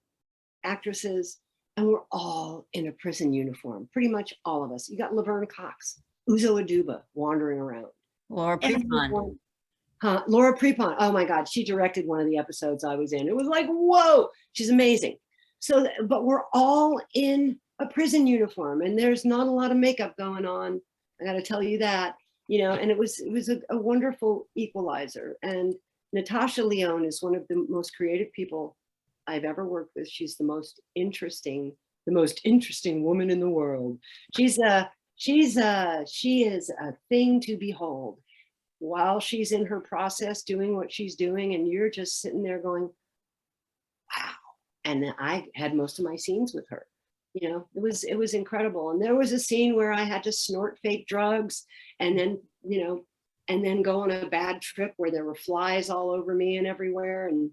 actresses, and we're all in a prison uniform, pretty much all of us. You got Laverne Cox, Uzo Aduba wandering around. Laura Prepon. Laura Prepon. Oh my God, she directed one of the episodes I was in. It was like, whoa, she's amazing. So, but we're all in a prison uniform, and there's not a lot of makeup going on. I got to tell you that, and it was a wonderful equalizer. And Natasha Lyonne is one of the most creative people I've ever worked with. She's the most interesting woman in the world. She is a thing to behold while she's in her process doing what she's doing, and you're just sitting there going, wow. And I had most of my scenes with her. It was incredible. And there was a scene where I had to snort fake drugs and then, and then go on a bad trip where there were flies all over me and everywhere. And,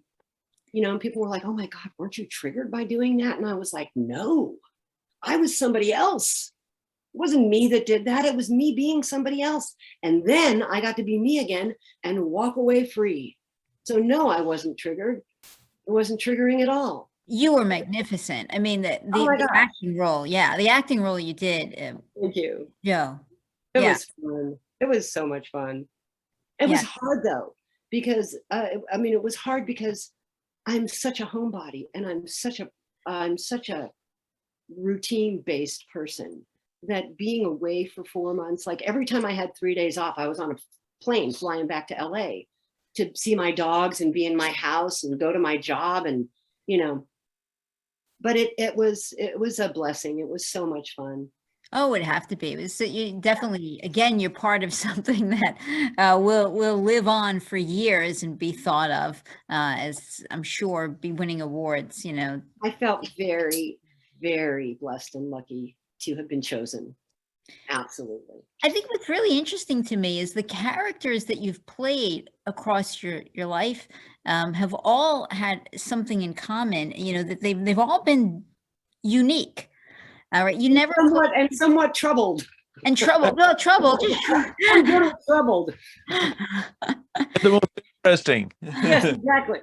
and people were like, "Oh my God, weren't you triggered by doing that?" And I was like, no, I was somebody else. It wasn't me that did that. It was me being somebody else. And then I got to be me again and walk away free. So no, I wasn't triggered. It wasn't triggering at all. You were magnificent. I mean, the acting role. Yeah, the acting role you did. Thank you. Yeah. It was fun. It was so much fun. It was hard though, because it was hard because I'm such a homebody, and I'm such a routine-based person, that being away for 4 months, like every time I had 3 days off, I was on a plane flying back to LA to see my dogs and be in my house and go to my job, and but it was a blessing. It was so much fun. Oh, it'd have to be. It was, you definitely, again, you're part of something that will live on for years and be thought of, as I'm sure be winning awards, I felt very, very blessed and lucky to have been chosen. Absolutely. I think what's really interesting to me is the characters that you've played across your life have all had something in common, that they've all been unique. All right. You never somewhat troubled. And troubled. Well, troubled. I'm good at troubled. The most interesting. Yes, exactly.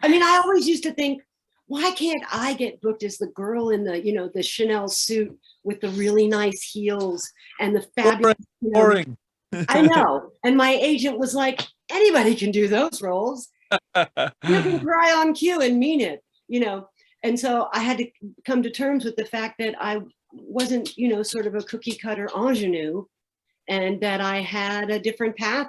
I mean, I always used to think, why can't I get booked as the girl in the, the Chanel suit with the really nice heels and the fabulous. Boring. I know. And my agent was like, anybody can do those roles. You can cry on cue and mean it, And so I had to come to terms with the fact that I wasn't, sort of a cookie cutter ingenue, and that I had a different path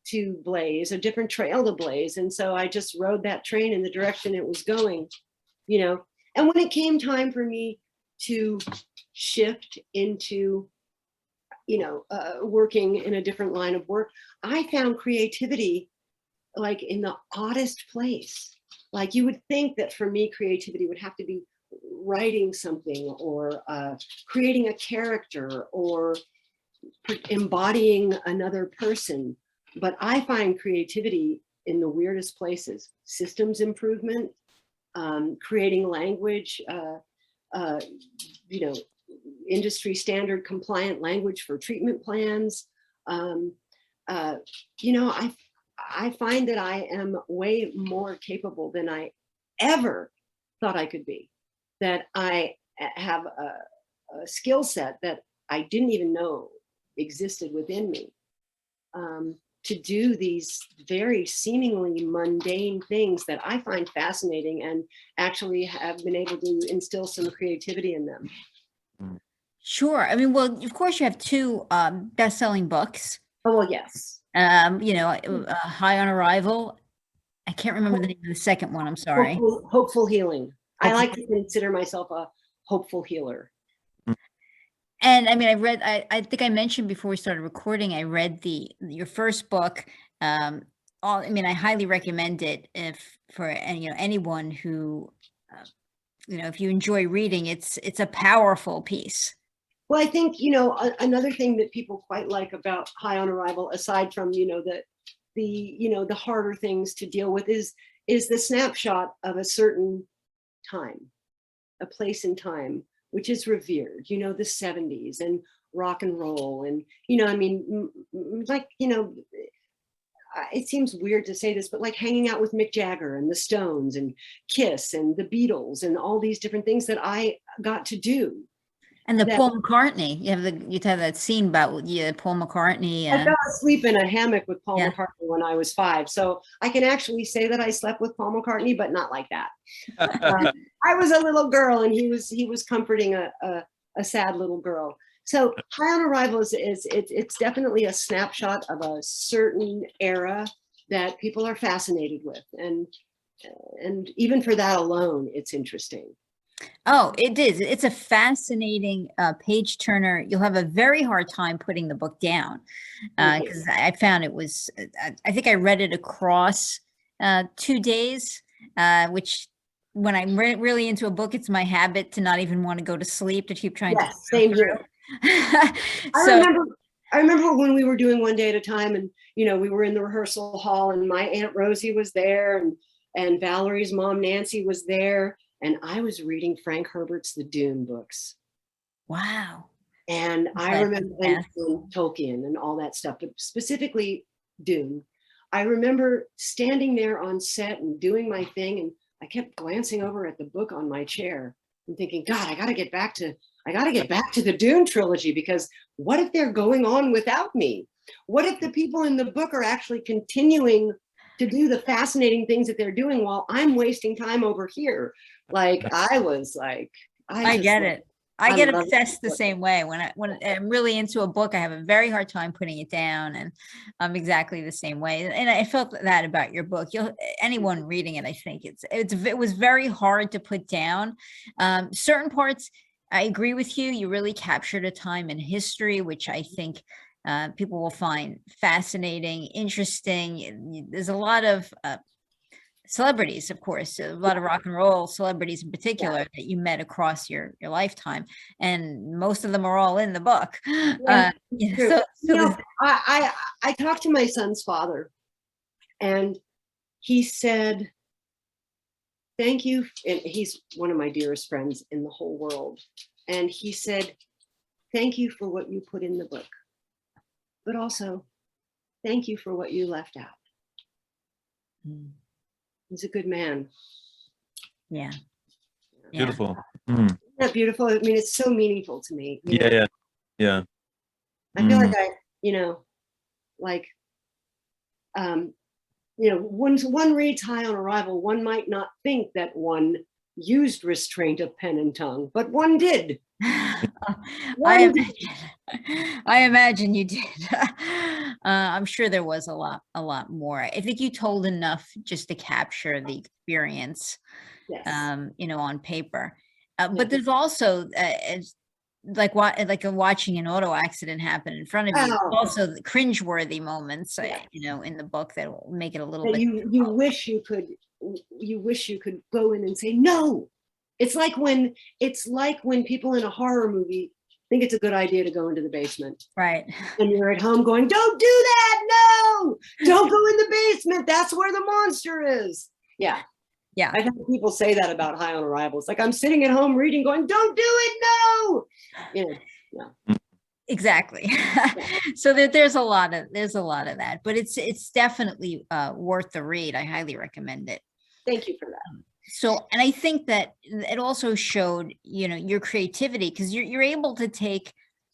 to blaze, a different trail to blaze. And so I just rode that train in the direction it was going, And when it came time for me to shift into, working in a different line of work, I found creativity like in the oddest place. Like you would think that for me, creativity would have to be writing something or creating a character or embodying another person. But I find creativity in the weirdest places: systems improvement, creating language, industry standard compliant language for treatment plans. I find that I am way more capable than I ever thought I could be, that I have a skill set that I didn't even know existed within me. to do these very seemingly mundane things that I find fascinating and actually have been able to instill some creativity in them. Sure. I mean, well, of course you have two best-selling books. Oh, well, yes. High on Arrival. I can't remember the name of the second one. I'm sorry. Hopeful Healing. I Hopeful like to consider myself a hopeful healer. And I mean, I think I mentioned before we started recording, I read your first book. I highly recommend it for anyone who, if you enjoy reading, it's a powerful piece. Well, I think, another thing that people quite like about High on Arrival, aside from, the harder things to deal with is the snapshot of a certain time, a place in time, which is revered, the 70s and rock and roll. And, it seems weird to say this, but like hanging out with Mick Jagger and the Stones and Kiss and the Beatles and all these different things that I got to do. And Paul McCartney, you have that scene about Paul McCartney. I fell asleep in a hammock with Paul McCartney when I was 5. So I can actually say that I slept with Paul McCartney, but not like that. I was a little girl and he was comforting a sad little girl. So High on Arrival it's definitely a snapshot of a certain era that people are fascinated with. And even for that alone, it's interesting. Oh, it is. It's a fascinating page turner. You'll have a very hard time putting the book down because I found it was, I think I read it across 2 days, which when I'm really into a book, it's my habit to not even want to go to sleep, to keep trying to. Same here. I remember when we were doing One Day at a Time and, we were in the rehearsal hall and my Aunt Rosie was there and Valerie's mom, Nancy, was there. And I was reading Frank Herbert's The Dune books. Wow. And I remember Tolkien and all that stuff, but specifically Dune. I remember standing there on set and doing my thing. And I kept glancing over at the book on my chair and thinking, God, I got to get back to the Dune trilogy, because what if they're going on without me? What if the people in the book are actually continuing to do the fascinating things that they're doing while I'm wasting time over here? Like I get it. I get obsessed the same way. When I'm really into a book, I have a very hard time putting it down, and I'm exactly the same way. And I felt that about your book. Anyone reading it, I think it was very hard to put down. Certain parts, I agree with you. You really captured a time in history, which I think people will find fascinating, interesting. There's a lot of celebrities, of course, a lot of rock and roll celebrities in particular that you met across your lifetime, and most of them are all in the book. I talked to my son's father, and he said, thank you. And he's one of my dearest friends in the whole world. And he said, thank you for what you put in the book, but also thank you for what you left out. He's a good man. Yeah. Beautiful. Isn't that beautiful? I mean, it's so meaningful to me. Yeah. I feel like once one reads High on Arrival, one might not think that one used restraint of pen and tongue, but one did. I imagine you did. I'm sure there was a lot more. I think you told enough just to capture the experience, on paper. But there's also like watching an auto accident happen in front of you. Also the cringeworthy moments, in the book that will make it a little bit. You wish you could go in and say no. It's like when people in a horror movie think it's a good idea to go into the basement. Right. And you're at home going, don't do that. No, don't go in the basement. That's where the monster is. Yeah. Yeah. I've had people say that about High on Arrival. It's like I'm sitting at home reading going, don't do it. No. Yeah. Exactly. So there's a lot of that, but it's definitely worth the read. I highly recommend it. Thank you for that. So, and I think that it also showed, your creativity, because you're able to take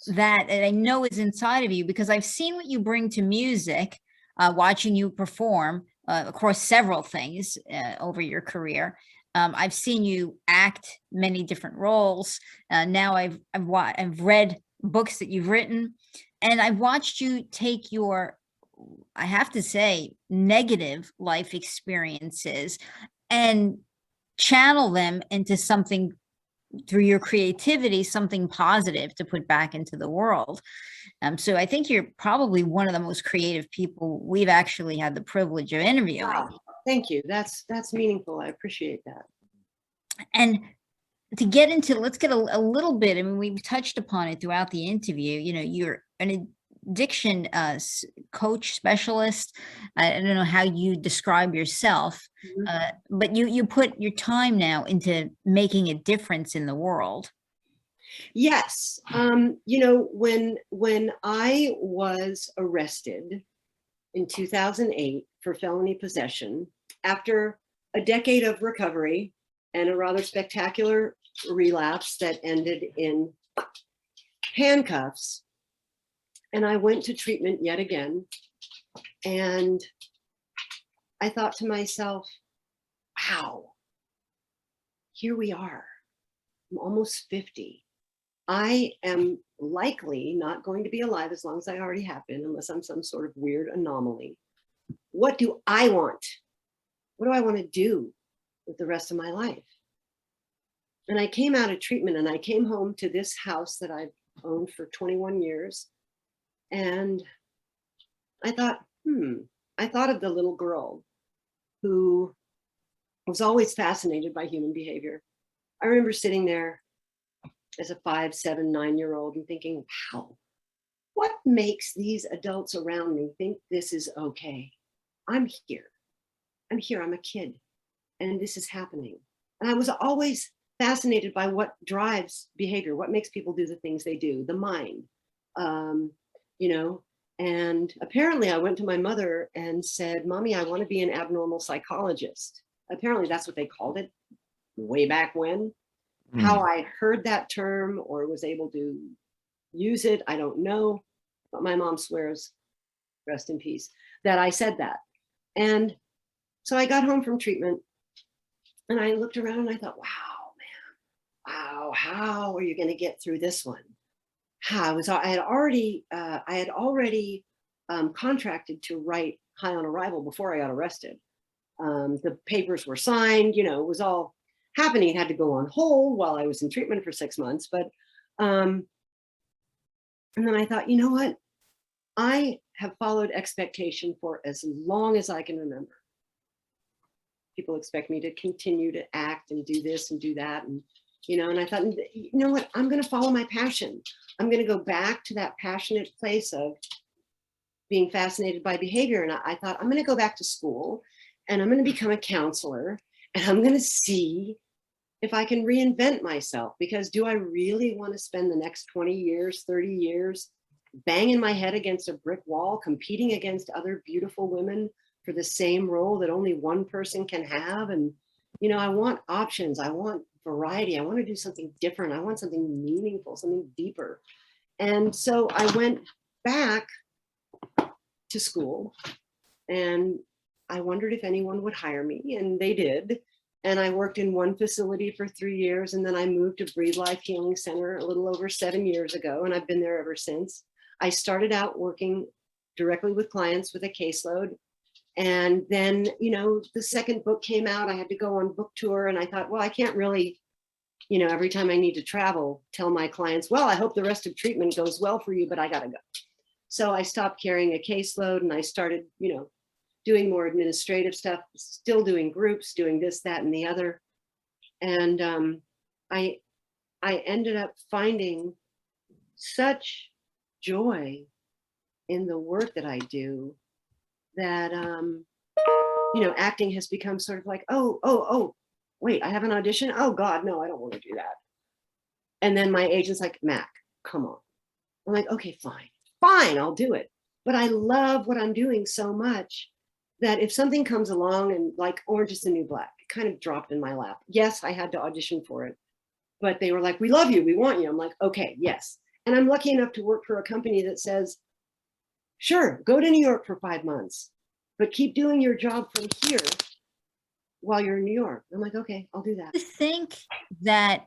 that I know is inside of you, because I've seen what you bring to music, watching you perform across several things over your career. I've seen you act many different roles. Now I've read books that you've written, and I've watched you take your, I have to say, negative life experiences and channel them into something through your creativity, something positive to put back into the world. So I think you're probably one of the most creative people we've actually had the privilege of interviewing. Wow. Thank you. That's meaningful. I appreciate that. And to get into, let's get a little bit, I mean, we've touched upon it throughout the interview, you know, you're an addiction coach specialist. I don't know how you describe yourself, but you put your time now into making a difference in the world. Yes. You know, when I was arrested in 2008 for felony possession, after a decade of recovery and a rather spectacular relapse that ended in handcuffs, and I went to treatment yet again, and I thought to myself, wow, here we are. I'm almost 50. I am likely not going to be alive as long as I already have been, unless I'm some sort of weird anomaly. What do I want? What do I want to do with the rest of my life? And I came out of treatment and I came home to this house that I've owned for 21 years. And I thought, I thought of the little girl who was always fascinated by human behavior. I remember sitting there as a 5, 7, 9-year-old and thinking, wow, what makes these adults around me think this is okay? I'm here. I'm a kid, and this is happening. And I was always fascinated by what drives behavior, what makes people do the things they do, the mind, you know. And apparently I went to my mother and said, Mommy, I want to be an abnormal psychologist. Apparently that's what they called it way back when. How I heard that term or was able to use it, I don't know. But my mom swears, rest in peace, that I said that. And so I got home from treatment and I looked around and I thought, wow, man, wow, how are you going to get through this one? I had already contracted to write High on Arrival before I got arrested. The papers were signed, you know, it was all happening. It had to go on hold while I was in treatment for 6 months. But, and then I thought, you know what? I have followed expectation for as long as I can remember. People expect me to continue to act and do this and do that. And, you know, and I thought, you know what? I'm going to follow my passion. I'm going to go back to that passionate place of being fascinated by behavior. And I thought, I'm going to go back to school and I'm going to become a counselor and I'm going to see if I can reinvent myself, because do I really want to spend the next 20 years, 30 years banging my head against a brick wall, competing against other beautiful women for the same role that only one person can have? And, you know, I want options. I want variety. I want to do something different. I want something meaningful, something deeper. And so I went back to school and I wondered if anyone would hire me, and they did. And I worked in one facility for 3 years, and then I moved to Breathe Life Healing Center a little over 7 years ago, and I've been there ever since. I started out working directly with clients with a caseload. And then, you know, the second book came out, I had to go on book tour, and I thought, well, I can't really, you know, every time I need to travel, tell my clients, well, I hope the rest of treatment goes well for you, but I gotta go. So I stopped carrying a caseload and I started, you know, doing more administrative stuff, still doing groups, doing this, that, and the other. And I ended up finding such joy in the work that I do that, you know, acting has become sort of like, oh, wait, I have an audition? Oh God, no, I don't want to do that. And then my agent's like, Mac, come on. I'm like, okay, fine, I'll do it. But I love what I'm doing so much that if something comes along and like Orange is the New Black, it kind of dropped in my lap. Yes, I had to audition for it, but they were like, we love you, we want you. I'm like, okay, yes. And I'm lucky enough to work for a company that says, sure, go to New York for 5 months, but keep doing your job from here while you're in New York. I'm like, okay, I'll do that. I think that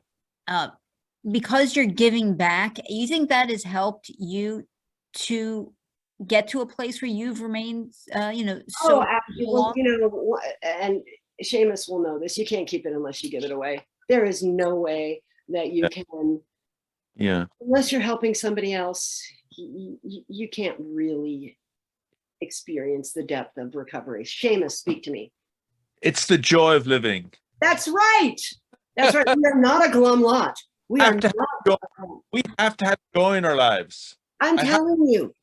because you're giving back, you think that has helped you to get to a place where you've remained, so absolutely. long? Well, and Seamus will know this. You can't keep it unless you give it away. There is no way that you can, unless you're helping somebody else, you can't really experience the depth of recovery. Seamus, speak to me. It's the joy of living. That's right. That's right. We are not a glum lot. We are not. We have to have joy in our lives. I'm telling you.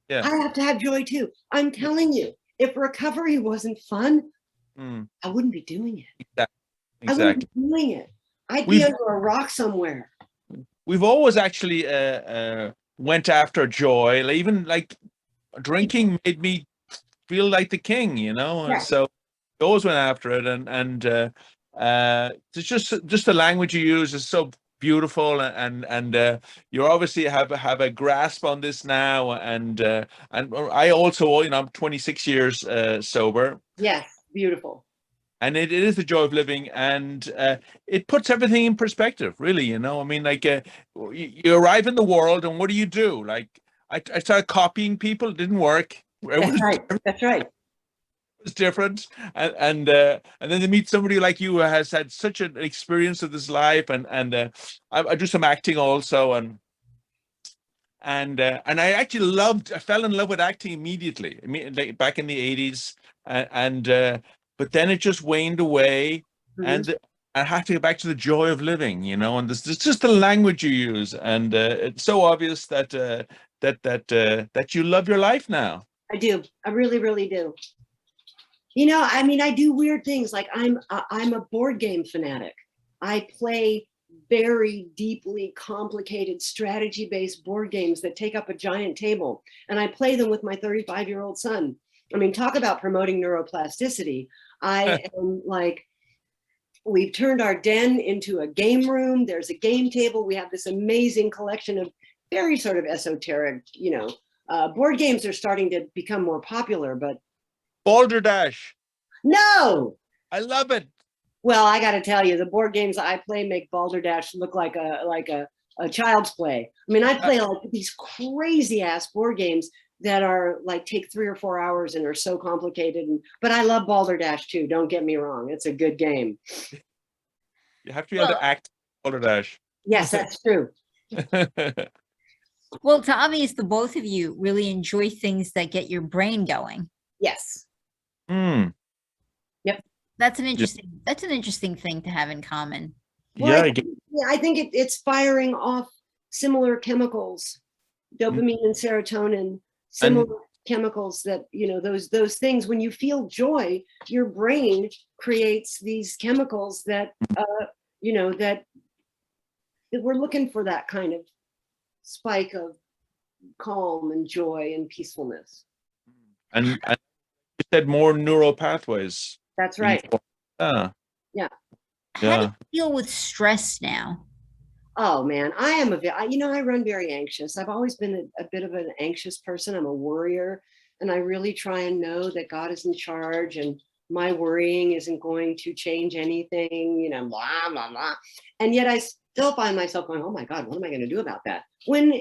Yeah. I have to have joy too. I'm telling you, if recovery wasn't fun, I wouldn't be doing it. Exactly. I wouldn't be doing it. I'd be under a rock somewhere. We've always actually went after joy. Even like drinking made me feel like the king, Yeah. So we always went after it, and it's just the language you use is so beautiful, and you obviously have a grasp on this now, and I also, I'm 26 years sober. Yes, beautiful. And it is the joy of living, and it puts everything in perspective, really. I mean, like you arrive in the world, and what do? Like I started copying people. It didn't work. That's right. It's different, and then they meet somebody like you who has had such an experience of this life, and I do some acting also, and I actually I fell in love with acting immediately. I mean, like back in the 80s, but then it just waned away, and I have to get back to the joy of living, and this just the language you use, and it's so obvious that that you love your life now. I do. I really, really do. I mean, I do weird things. Like I'm a board game fanatic. I play very deeply complicated strategy-based board games that take up a giant table, and I play them with my 35-year-old son. I mean, talk about promoting neuroplasticity. I am like, we've turned our den into a game room. There's a game table. We have this amazing collection of very sort of esoteric, board games are starting to become more popular, but Balderdash. No. I love it. Well, I got to tell you, the board games I play make Balderdash look like a child's play. I mean, I play like these crazy ass board games that are like take 3 or 4 hours and are so complicated. But I love Balderdash too. Don't get me wrong; it's a good game. You have to be able to act Balderdash. Yes, that's true. Well, it's obvious the both of you really enjoy things that get your brain going. Yes. Yep. That's an interesting thing to have in common. Well, I think it's firing off similar chemicals, dopamine and serotonin, similar chemicals that, those things. When you feel joy, your brain creates these chemicals that, that we're looking for, that kind of spike of calm and joy and peacefulness. And you said more neural pathways. That's right. Yeah. How do you deal with stress now? Oh man, I run very anxious. I've always been a bit of an anxious person. I'm a worrier, and I really try and know that God is in charge, and my worrying isn't going to change anything, blah, blah, blah. And yet I still find myself going, oh my God, what am I going to do about that? When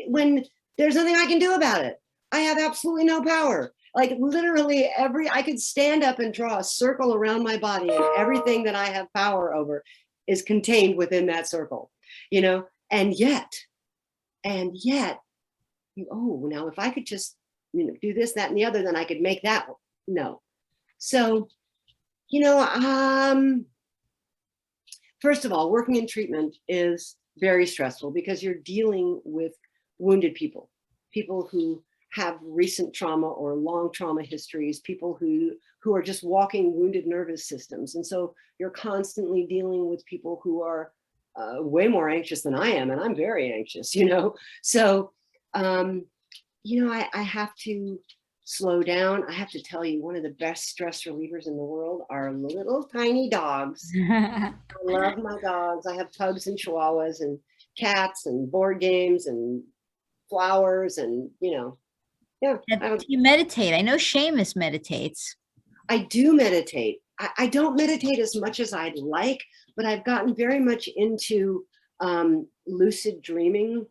there's nothing I can do about it. I have absolutely no power. Like literally I could stand up and draw a circle around my body, and everything that I have power over is contained within that circle, and yet, now if I could just, do this, that, and the other, then I could make that. No. So, first of all, working in treatment is very stressful because you're dealing with wounded people who have recent trauma or long trauma histories, people who are just walking wounded nervous systems. And so you're constantly dealing with people who are way more anxious than I am, and I'm very anxious, So, I have to slow down. I have to tell you, one of the best stress relievers in the world are little tiny dogs. I love my dogs. I have pugs and chihuahuas and cats and board games and flowers and, yeah. And do you meditate? I know Seamus meditates. I do meditate. I don't meditate as much as I'd like, but I've gotten very much into lucid dreaming.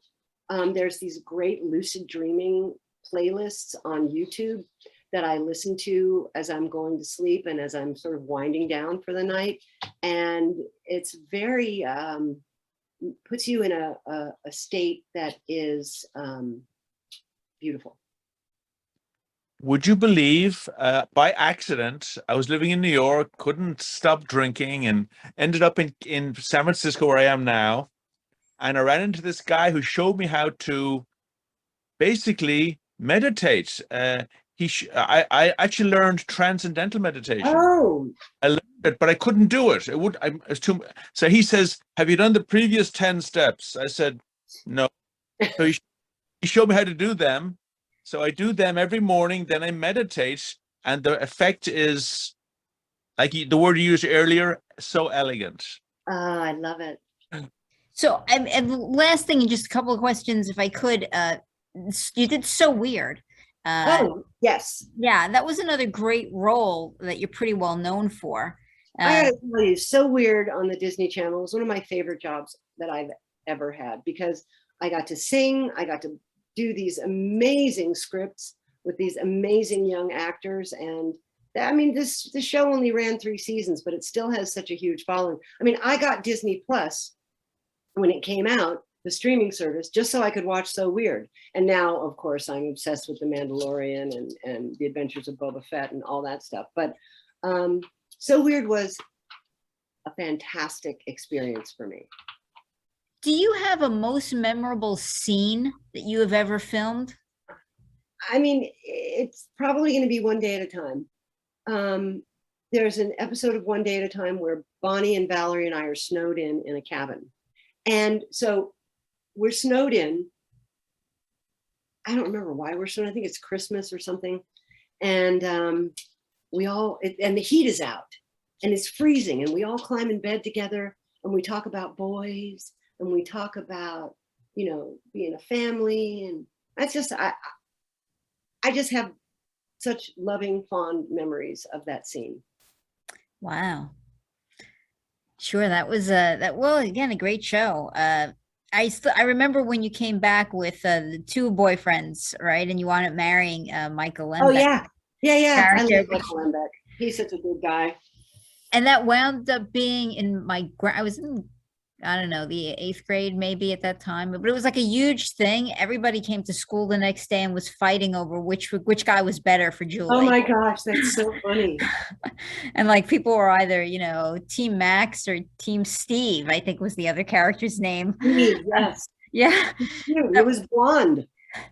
There's these great lucid dreaming playlists on YouTube that I listen to as I'm going to sleep and as I'm sort of winding down for the night. And it's very, puts you in a state that is beautiful. Would you believe, by accident, I was living in New York, couldn't stop drinking, and ended up in San Francisco, where I am now. And I ran into this guy who showed me how to basically meditate. I actually learned transcendental meditation. Oh, I learned it, but I couldn't do it. It's too. So he says, "Have you done the previous 10 steps?" I said, "No." So he showed me how to do them. So I do them every morning, then I meditate, and the effect is, like the word you used earlier, so elegant. I love it. So, and last thing, just a couple of questions, if I could. You did So Weird. Oh, yes. Yeah, that was another great role that you're pretty well known for. I gotta tell you, So Weird on the Disney Channel was one of my favorite jobs that I've ever had, because I got to sing, I got to do these amazing scripts with these amazing young actors. And I mean, this show only ran 3 seasons, but it still has such a huge following. I mean, I got Disney Plus when it came out, the streaming service, just so I could watch So Weird. And now, of course, I'm obsessed with The Mandalorian and The Adventures of Boba Fett and all that stuff. But So Weird was a fantastic experience for me. Do you have a most memorable scene that you have ever filmed? I mean, it's probably going to be One Day at a Time. There's an episode of One Day at a Time where Bonnie and Valerie and I are snowed in a cabin. And so we're snowed in. I don't remember why we're snowed. I think it's Christmas or something. And and the heat is out and it's freezing, and we all climb in bed together and we talk about boys and we talk about, being a family. And that's just, I just have such loving, fond memories of that scene. Wow. Sure, that was well, again, a great show. I remember when you came back with the 2 boyfriends, right? And you wound up marrying Michael Lembeck. Oh yeah. I love Character. Michael Lembeck. He's such a good guy. And that wound up being in I was in, I don't know, the 8th grade maybe at that time, but it was like a huge thing. Everybody came to school the next day and was fighting over which guy was better for Julie. Oh my gosh, that's so funny. And like people were either, Team Max or Team Steve, I think was the other character's name. Yes. Yeah. It was blonde.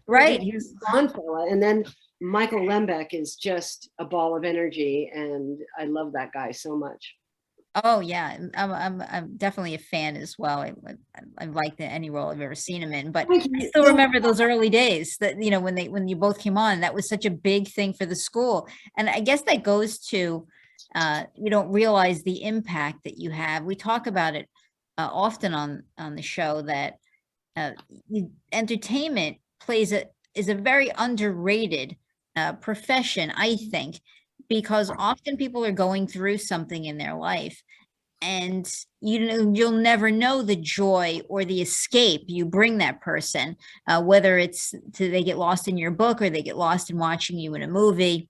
Right. He was a blonde fella. And then Michael Lembeck is just a ball of energy. And I love that guy so much. Oh yeah, I'm definitely a fan as well. I liked any role I've ever seen him in, but I still remember those early days that, when you both came on, that was such a big thing for the school. And I guess that goes to, you don't realize the impact that you have. We talk about it often on the show that entertainment is a very underrated profession, I think, because often people are going through something in their life, and you'll never know the joy or the escape you bring that person, whether it's they get lost in your book or they get lost in watching you in a movie,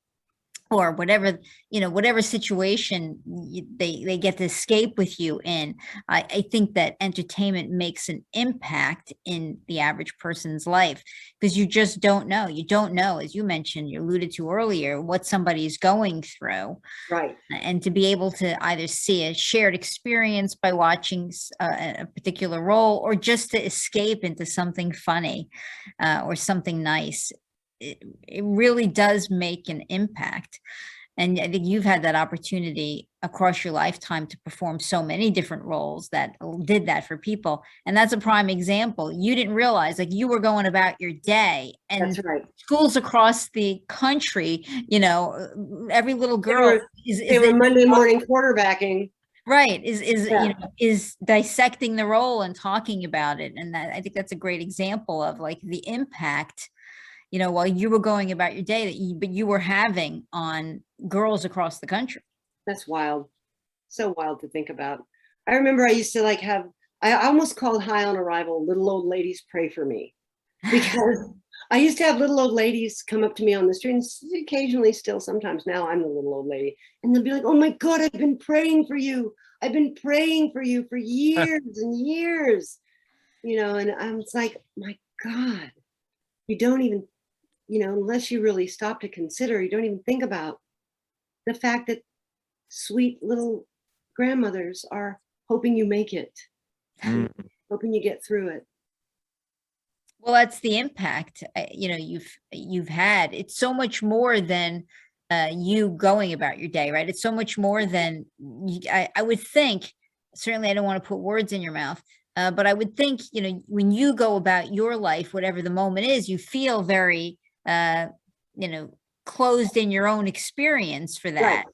or whatever situation they get to escape with you in. I think that entertainment makes an impact in the average person's life, because you just don't know. You don't know, as you mentioned, you alluded to earlier, what somebody's going through. Right. And to be able to either see a shared experience by watching a particular role, or just to escape into something funny or something nice. It really does make an impact. And I think you've had that opportunity across your lifetime to perform so many different roles that did that for people. And that's a prime example. You didn't realize, like, you were going about your day, and that's right. Schools across the country, every little girl they were Monday morning quarterbacking. Right. Is Yeah. you know, is dissecting the role and talking about it. And that, I think that's a great example of like the impact, while you were going about your day but you were having on girls across the country. That's wild. So wild to think about. I remember I used to I almost called High on Arrival, little old ladies pray for me, because I used to have little old ladies come up to me on the street, and occasionally still sometimes now I'm the little old lady, and they'll be like, oh my God, I've been praying for you. I've been praying for you for years and years, and I was like, my God, you don't even, unless you really stop to consider, you don't even think about the fact that sweet little grandmothers are hoping you make it, Mm. hoping you get through it. Well, that's the impact, you've had. It's so much more than you going about your day, right? It's so much more than I would think. Certainly, I don't want to put words in your mouth, but I would think, when you go about your life, whatever the moment is, you feel very, closed in your own experience for that.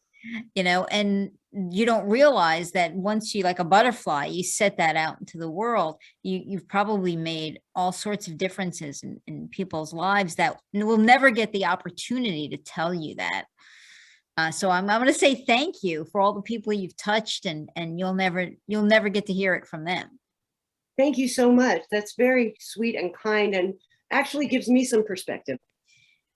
Right. And you don't realize that once you, like a butterfly, you set that out into the world, you've probably made all sorts of differences in people's lives that will never get the opportunity to tell you that. So I'm going to say thank you for all the people you've touched, and you'll never get to hear it from them. Thank you so much. That's very sweet and kind, and actually gives me some perspective.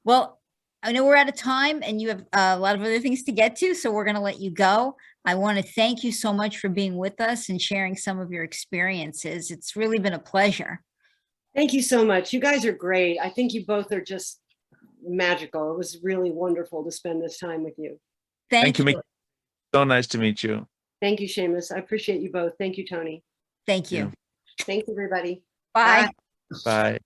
Well, I know we're out of time and you have a lot of other things to get to, so we're going to let you go. I want to thank you so much for being with us and sharing some of your experiences. It's really been a pleasure. Thank you so much. You guys are great. I think you both are just magical. It was really wonderful to spend this time with you. Thank you. Mick. So nice to meet you. Thank you, Seamus. I appreciate you both. Thank you, Tony. Thank you. Thanks, everybody. Bye. Bye.